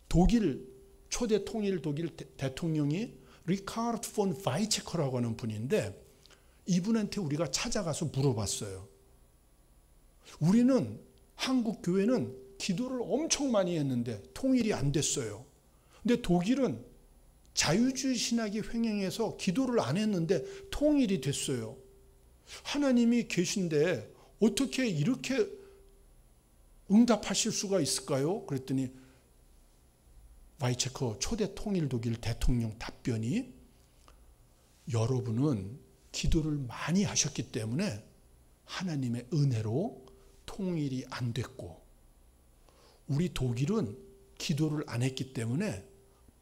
독일 초대 통일 독일 대통령이 리카르트 폰 바이체커라고 하는 분인데 이분한테 우리가 찾아가서 물어봤어요. 우리는 한국 교회는 기도를 엄청 많이 했는데 통일이 안 됐어요. 근데 독일은 자유주의 신학이 횡행해서 기도를 안 했는데 통일이 됐어요. 하나님이 계신데 어떻게 이렇게 응답하실 수가 있을까요? 그랬더니 바이체커 초대 통일 독일 대통령 답변이 여러분은 기도를 많이 하셨기 때문에 하나님의 은혜로 통일이 안 됐고 우리 독일은 기도를 안 했기 때문에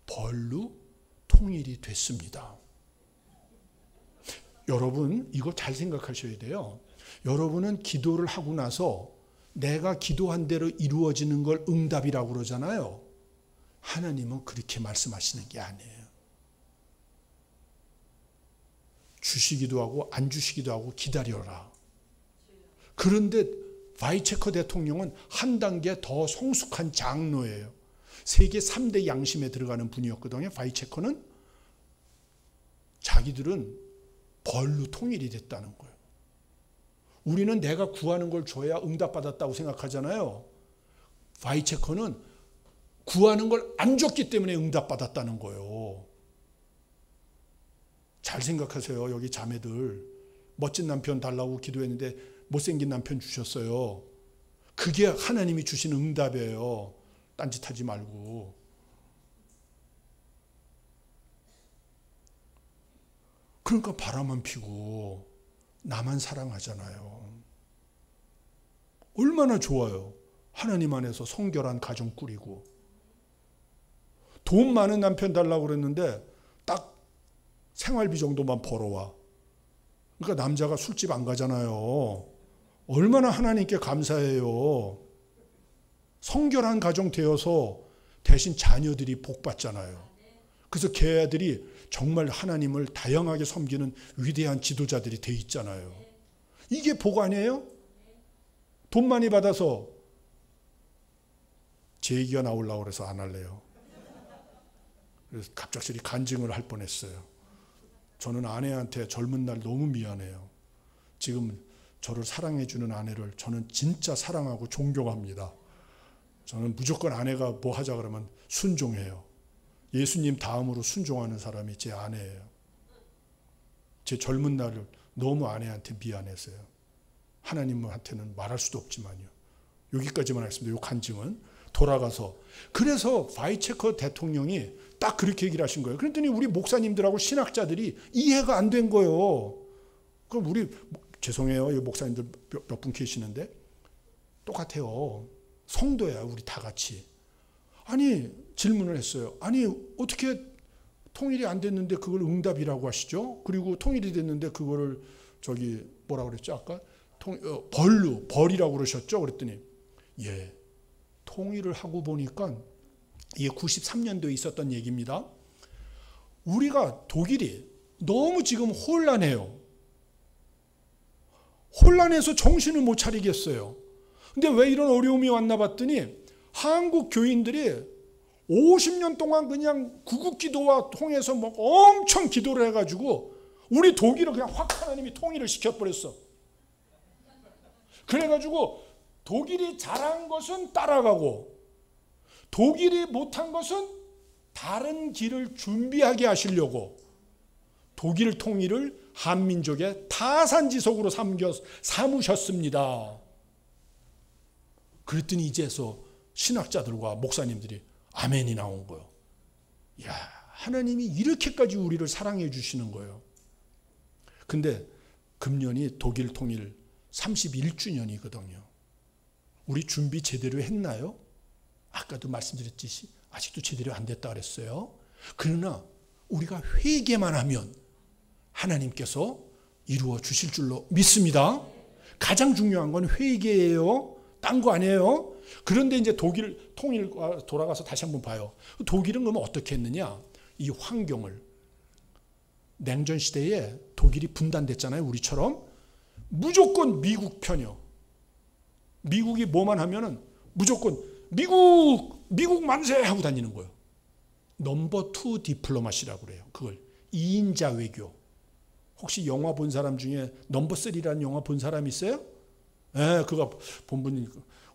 벌로 통일이 됐습니다. 여러분 이거 잘 생각하셔야 돼요. 여러분은 기도를 하고 나서 내가 기도한 대로 이루어지는 걸 응답이라고 그러잖아요. 하나님은 그렇게 말씀하시는 게 아니에요. 주시기도 하고 안 주시기도 하고 기다려라. 그런데 바이체커 대통령은 한 단계 더 성숙한 장로예요. 세계 3대 양심에 들어가는 분이었거든요. 바이체커는 자기들은 벌로 통일이 됐다는 거예요. 우리는 내가 구하는 걸 줘야 응답받았다고 생각하잖아요. 바이체커는 구하는 걸 안 줬기 때문에 응답받았다는 거예요. 잘 생각하세요. 여기 자매들 멋진 남편 달라고 기도했는데 못생긴 남편 주셨어요. 그게 하나님이 주신 응답이에요. 딴짓하지 말고. 그러니까 바람만 피고 나만 사랑하잖아요. 얼마나 좋아요. 하나님 안에서 성결한 가정 꾸리고. 돈 많은 남편 달라고 그랬는데 딱 생활비 정도만 벌어와. 그러니까 남자가 술집 안 가잖아요. 얼마나 하나님께 감사해요. 성결한 가정 되어서 대신 자녀들이 복 받잖아요. 그래서 걔들이 정말 하나님을 다양하게 섬기는 위대한 지도자들이 돼 있잖아요. 이게 복 아니에요? 돈 많이 받아서 제 얘기가 나오려고 그래서 안 할래요. 그래서 갑작스레 간증을 할 뻔했어요. 저는 아내한테 젊은 날 너무 미안해요. 지금 저를 사랑해주는 아내를 저는 진짜 사랑하고 존경합니다. 저는 무조건 아내가 뭐 하자 그러면 순종해요. 예수님 다음으로 순종하는 사람이 제 아내예요. 제 젊은 날을 너무 아내한테 미안해서요. 하나님한테는 말할 수도 없지만요. 여기까지만 하겠습니다. 이 간증은 돌아가서 그래서 바이체커 대통령이 딱 그렇게 얘기를 하신 거예요. 그랬더니 우리 목사님들하고 신학자들이 이해가 안 된 거예요. 그럼 우리 죄송해요. 이 목사님들 몇 분 계시는데 똑같아요. 성도야 우리 다 같이. 아니 질문을 했어요. 아니 어떻게 통일이 안 됐는데 그걸 응답이라고 하시죠? 그리고 통일이 됐는데 그거를 저기 뭐라 그랬죠 아까? 벌이라고 그러셨죠? 그랬더니 예 통일을 하고 보니까 이게 93년도에 있었던 얘기입니다. 우리가 독일이 너무 지금 혼란해요. 혼란해서 정신을 못 차리겠어요. 근데 왜 이런 어려움이 왔나 봤더니 한국 교인들이 50년 동안 그냥 구국기도와 통해서 뭐 엄청 기도를 해가지고 우리 독일을 그냥 확 하나님이 통일을 시켜버렸어. 그래가지고 독일이 잘한 것은 따라가고 독일이 못한 것은 다른 길을 준비하게 하시려고 독일 통일을 한민족의 타산지석으로 삼으셨습니다. 그랬더니 이제서 신학자들과 목사님들이 아멘이 나온 거예요. 야, 하나님이 이렇게까지 우리를 사랑해 주시는 거예요. 근데 금년이 독일 통일 31주년이거든요. 우리 준비 제대로 했나요? 아까도 말씀드렸듯이 아직도 제대로 안 됐다 그랬어요. 그러나 우리가 회개만 하면 하나님께서 이루어 주실 줄로 믿습니다. 가장 중요한 건 회개예요. 딴 거 아니에요. 그런데 이제 독일 통일 돌아가서 다시 한번 봐요. 독일은 그러면 어떻게 했느냐? 이 환경을 냉전 시대에 독일이 분단됐잖아요. 우리처럼 무조건 미국 편이요. 미국이 뭐만 하면은 무조건 미국 만세 하고 다니는 거예요. 넘버 2 디플로마시라고 그래요. 그걸 2인자 외교. 혹시 영화 본 사람 중에 넘버 3라는 영화 본 사람 있어요? 네, 그거 본 분이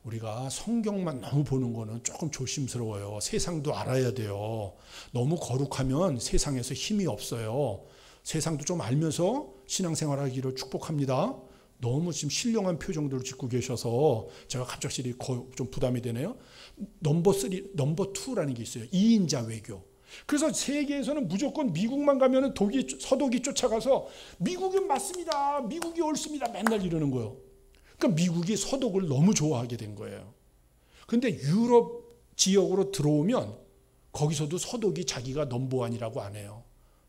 우리가 성경만 너무 보는 거는 조금 조심스러워요. 세상도 알아야 돼요. 너무 거룩하면 세상에서 힘이 없어요. 세상도 좀 알면서 신앙생활하기를 축복합니다. 너무 지금 신령한 표정들을 짓고 계셔서 제가 갑자기 좀 부담이 되네요. 넘버 3, 넘버 2라는 게 있어요. 2인자 외교. 그래서 세계에서는 무조건 미국만 가면 서독이 쫓아가서 미국은 맞습니다. 미국이 옳습니다. 맨날 이러는 거예요. 그러니까 미국이 서독을 너무 좋아하게 된 거예요. 그런데 유럽 지역으로 들어오면 거기서도 서독이 자기가 넘버원이라고 안 해요.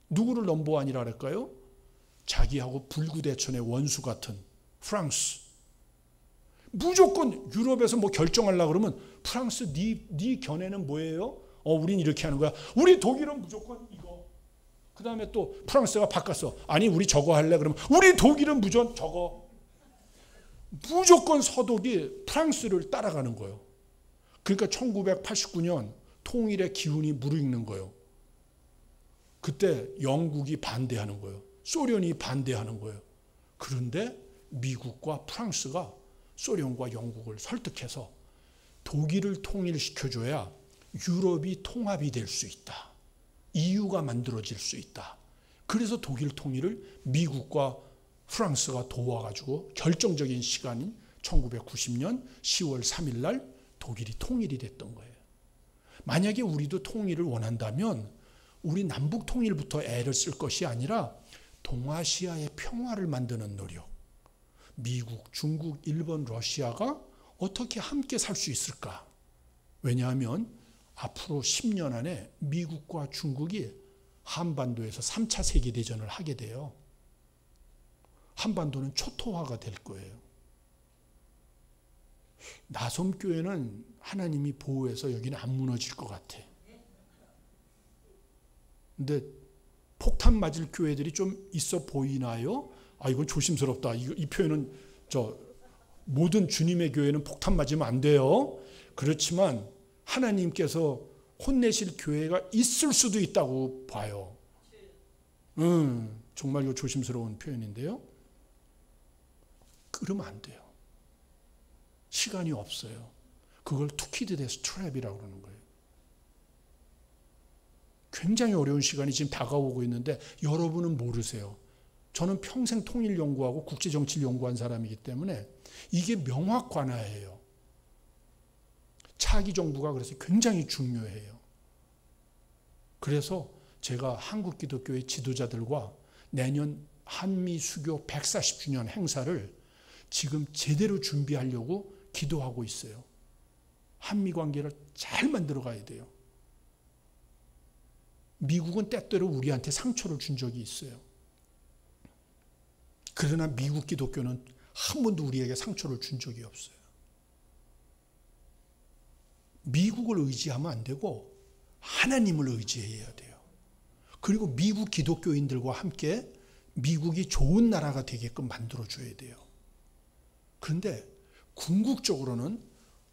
누구를 넘버원이라 할까요? 자기하고 불구대천의 원수 같은 프랑스. 무조건 유럽에서 뭐 결정하려고 그러면 프랑스 네 견해는 뭐예요? 우린 이렇게 하는 거야. 우리 독일은 무조건 이거. 그 다음에 또 프랑스가 바꿨어. 아니 우리 저거 할래? 그러면 우리 독일은 무조건 저거. 무조건 서독이 프랑스를 따라가는 거예요. 그러니까 1989년 통일의 기운이 무르익는 거예요. 그때 영국이 반대하는 거예요. 소련이 반대하는 거예요. 그런데 미국과 프랑스가 소련과 영국을 설득해서 독일을 통일시켜줘야 유럽이 통합이 될 수 있다. EU가 만들어질 수 있다. 그래서 독일 통일을 미국과 프랑스가 도와가지고 결정적인 시간인 1990년 10월 3일 날 독일이 통일이 됐던 거예요. 만약에 우리도 통일을 원한다면 우리 남북 통일부터 애를 쓸 것이 아니라 동아시아의 평화를 만드는 노력. 미국, 중국, 일본, 러시아가 어떻게 함께 살 수 있을까? 왜냐하면 앞으로 10년 안에 미국과 중국이 한반도에서 3차 세계대전을 하게 돼요. 한반도는 초토화가 될 거예요. 나섬교회는 하나님이 보호해서 여기는 안 무너질 것 같아. 근데 폭탄 맞을 교회들이 좀 있어 보이나요? 아, 이건 조심스럽다. 이 표현은 모든 주님의 교회는 폭탄 맞으면 안 돼요. 그렇지만 하나님께서 혼내실 교회가 있을 수도 있다고 봐요. 정말 이거 조심스러운 표현인데요. 그러면 안 돼요. 시간이 없어요. 그걸 투키드데스 트랩이라고 그러는 거예요. 굉장히 어려운 시간이 지금 다가오고 있는데 여러분은 모르세요. 저는 평생 통일 연구하고 국제 정치를 연구한 사람이기 때문에 이게 명확 관하예요. 차기 정부가 그래서 굉장히 중요해요. 그래서 제가 한국 기독교의 지도자들과 내년 한미 수교 140주년 행사를 지금 제대로 준비하려고 기도하고 있어요. 한미 관계를 잘 만들어 가야 돼요. 미국은 때때로 우리한테 상처를 준 적이 있어요. 그러나 미국 기독교는 한 번도 우리에게 상처를 준 적이 없어요. 미국을 의지하면 안 되고 하나님을 의지해야 돼요. 그리고 미국 기독교인들과 함께 미국이 좋은 나라가 되게끔 만들어줘야 돼요. 그런데 궁극적으로는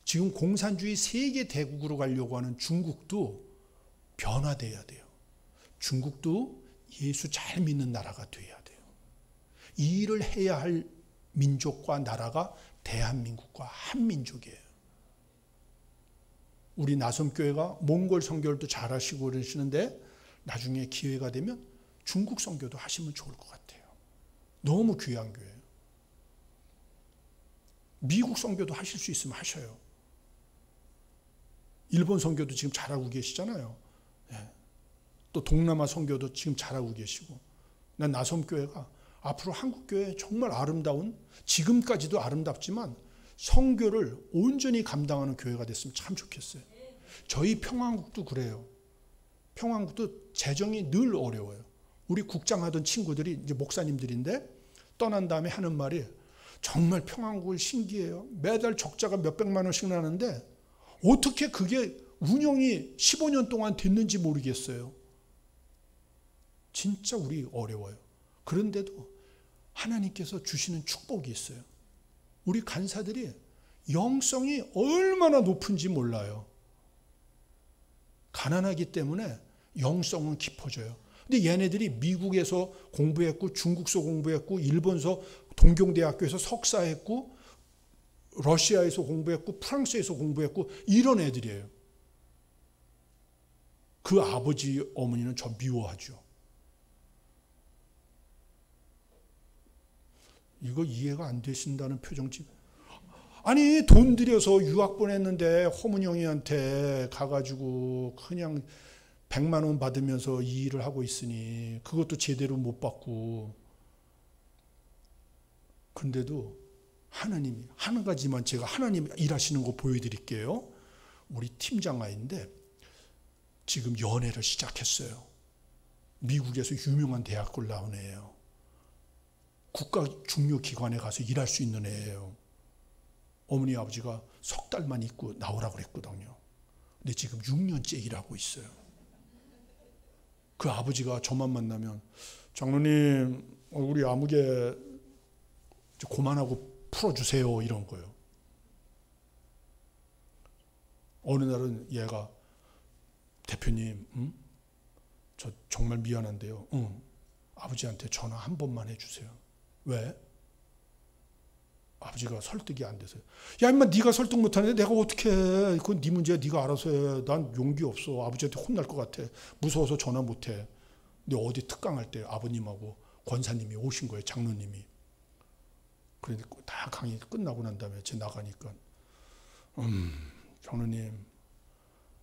지금 공산주의 세계 대국으로 가려고 하는 중국도 변화돼야 돼요. 중국도 예수 잘 믿는 나라가 돼야 돼요. 이 일을 해야 할 민족과 나라가 대한민국과 한민족이에요. 우리 나섬교회가 몽골 선교도 잘하시고 그러시는데 나중에 기회가 되면 중국 선교도 하시면 좋을 것 같아요. 너무 귀한 교회예요. 미국 선교도 하실 수 있으면 하셔요. 일본 선교도 지금 잘하고 계시잖아요. 또 동남아 선교도 지금 잘하고 계시고. 난 나섬교회가 앞으로 한국교회 정말 아름다운, 지금까지도 아름답지만 선교를 온전히 감당하는 교회가 됐으면 참 좋겠어요. 저희 평안국도 그래요. 평안국도 재정이 늘 어려워요. 우리 국장하던 친구들이 이제 목사님들인데 떠난 다음에 하는 말이 정말 평안국을 신기해요. 매달 적자가 몇백만 원씩 나는데 어떻게 그게 운영이 15년 동안 됐는지 모르겠어요. 진짜 우리 어려워요. 그런데도 하나님께서 주시는 축복이 있어요. 우리 간사들이 영성이 얼마나 높은지 몰라요. 가난하기 때문에 영성은 깊어져요. 근데 얘네들이 미국에서 공부했고 중국서 공부했고 일본서 동경대학교에서 석사했고 러시아에서 공부했고 프랑스에서 공부했고 이런 애들이에요. 그 아버지 어머니는 저 미워하죠. 이거 이해가 안 되신다는 표정지. 아니 돈 들여서 유학 보냈는데 허문영이한테 가가지고 그냥 100만 원 받으면서 이 일을 하고 있으니 그것도 제대로 못 받고. 그런데도 하나님이 한 가지만 제가 하나님 일하시는 거 보여드릴게요. 우리 팀장 아이인데 지금 연애를 시작했어요. 미국에서 유명한 대학교를 나온 애예요. 국가 중요 기관에 가서 일할 수 있는 애예요. 어머니 아버지가 석 달만 있고 나오라고 그랬거든요. 근데 지금 6년째 일하고 있어요. 그 아버지가 저만 만나면 장로님 우리 아무개 그만하고 풀어주세요 이런 거예요. 어느 날은 얘가 대표님 저 정말 미안한데요. 아버지한테 전화 한 번만 해주세요. 왜? 아버지가 설득이 안 돼서요. 야 임마 네가 설득 못하는데 내가 어떻게 해. 그건 네 문제야. 네가 알아서 해. 난 용기 없어. 아버지한테 혼날 것 같아. 무서워서 전화 못해. 근데 어디 특강할 때 아버님하고 권사님이 오신 거예요. 장로님이. 그러니까 다 강의 끝나고 난 다음에 제 나가니까 장로님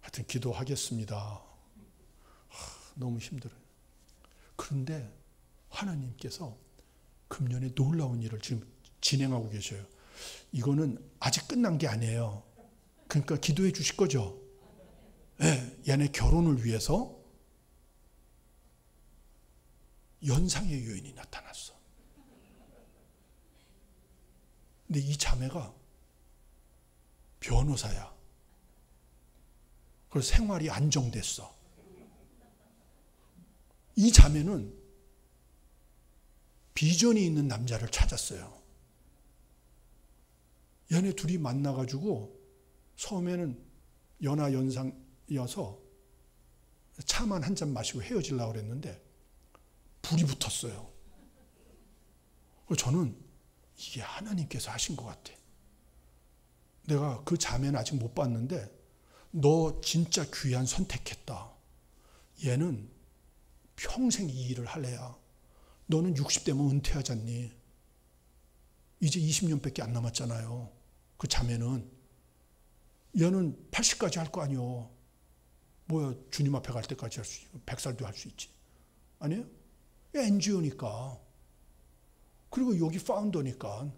하여튼 기도하겠습니다. 너무 힘들어요. 그런데 하나님께서 금년에 놀라운 일을 지금 진행하고 계셔요. 이거는 아직 끝난 게 아니에요. 그러니까 기도해 주실 거죠? 네, 얘네 결혼을 위해서 연상의 여인이 나타났어. 근데 이 자매가 변호사야. 그래서 생활이 안정됐어. 이 자매는 비전이 있는 남자를 찾았어요. 얘네 둘이 만나가지고 처음에는 연하연상이어서 차만 한 잔 마시고 헤어지려고 그랬는데 불이 붙었어요. 저는 이게 하나님께서 하신 것 같아. 내가 그 자매는 아직 못 봤는데 너 진짜 귀한 선택했다. 얘는 평생 이 일을 할래야. 너는 60대면 은퇴하잖니. 이제 20년밖에 안 남았잖아요. 그 자매는. 얘는 80까지 할 거 아니요. 뭐야, 주님 앞에 갈 때까지 할 수 있고 100살도 할 수 있지. 아니에요? NGO니까. 그리고 여기 파운더니까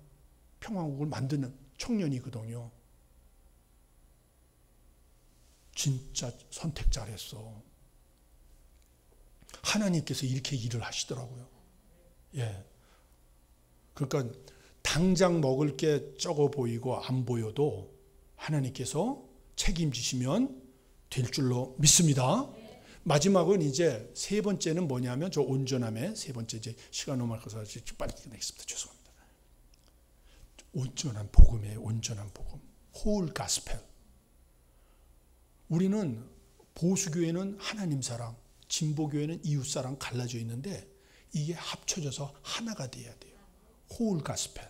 평화국을 만드는 청년이거든요. 진짜 선택 잘했어. 하나님께서 이렇게 일을 하시더라고요. 예. 그러니까 당장 먹을 게 적어 보이고 안 보여도 하나님께서 책임지시면 될 줄로 믿습니다. 마지막은 이제 세 번째는 뭐냐면 저 온전함의 세 번째, 이제 시간 너무 많아서 빨리 끝내겠습니다. 죄송합니다. 온전한 복음이에요. 온전한 복음. 홀 가스펠. 우리는 보수교회는 하나님 사랑, 진보교회는 이웃 사랑 갈라져 있는데 이게 합쳐져서 하나가 돼야 돼요. 홀 가스펠.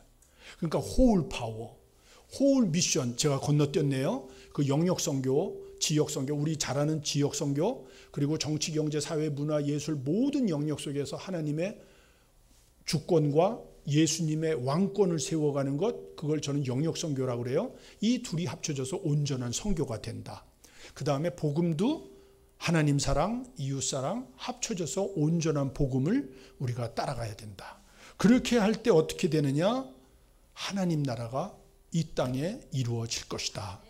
그러니까 홀 파워, 홀 미션. 제가 건너뛰었네요. 그 영역 선교, 지역 선교, 우리 잘 아는 지역 선교, 그리고 정치, 경제, 사회, 문화, 예술 모든 영역 속에서 하나님의 주권과 예수님의 왕권을 세워가는 것, 그걸 저는 영역 선교라고 그래요. 이 둘이 합쳐져서 온전한 선교가 된다. 그 다음에 복음도 하나님 사랑, 이웃 사랑 합쳐져서 온전한 복음을 우리가 따라가야 된다. 그렇게 할 때 어떻게 되느냐? 하나님 나라가 이 땅에 이루어질 것이다.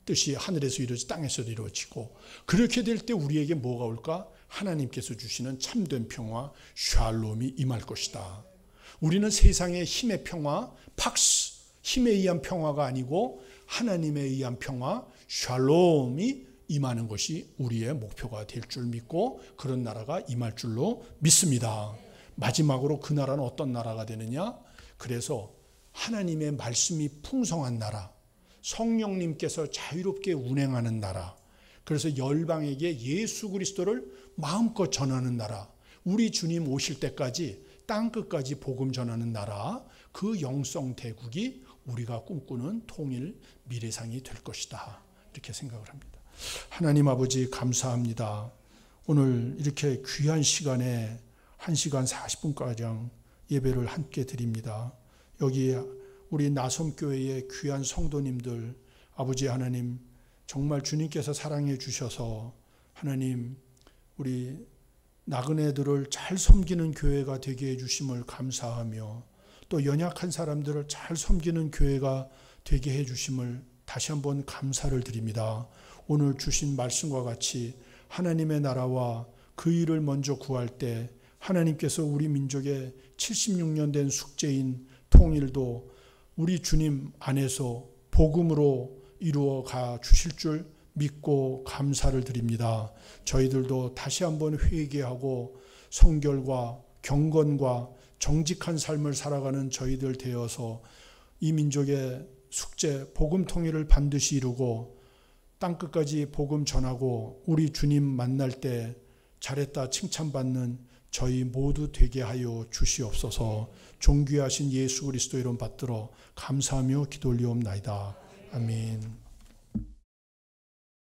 뜻이 하늘에서 이루어지 땅에서도 이루어지고, 그렇게 될 때 우리에게 뭐가 올까? 하나님께서 주시는 참된 평화, 샬롬이 임할 것이다. 우리는 세상의 힘의 평화, 팍스, 힘에 의한 평화가 아니고 하나님에 의한 평화, 샬롬이 임하는 것이 우리의 목표가 될 줄 믿고 그런 나라가 임할 줄로 믿습니다. 마지막으로 그 나라는 어떤 나라가 되느냐? 그래서 하나님의 말씀이 풍성한 나라, 성령님께서 자유롭게 운행하는 나라, 그래서 열방에게 예수 그리스도를 마음껏 전하는 나라, 우리 주님 오실 때까지 땅끝까지 복음 전하는 나라, 그 영성 대국이 우리가 꿈꾸는 통일 미래상이 될 것이다. 이렇게 생각을 합니다. 하나님 아버지 감사합니다. 오늘 이렇게 귀한 시간에 1시간 40분가량 예배를 함께 드립니다. 여기 우리 나섬교회의 귀한 성도님들, 아버지 하나님 정말 주님께서 사랑해 주셔서 하나님 우리 나그네들을 잘 섬기는 교회가 되게 해주심을 감사하며, 또 연약한 사람들을 잘 섬기는 교회가 되게 해주심을 다시 한번 감사를 드립니다. 오늘 주신 말씀과 같이 하나님의 나라와 그 일을 먼저 구할 때 하나님께서 우리 민족의 76년 된 숙제인 통일도 우리 주님 안에서 복음으로 이루어 가 주실 줄 믿고 감사를 드립니다. 저희들도 다시 한번 회개하고 성결과 경건과 정직한 삶을 살아가는 저희들 되어서 이 민족의 숙제 복음 통일을 반드시 이루고 땅끝까지 복음 전하고 우리 주님 만날 때 잘했다 칭찬받는 저희 모두 되게 하여 주시옵소서. 존귀하신 예수 그리스도 이름 받들어 감사하며 기도 올리옵나이다. 아멘.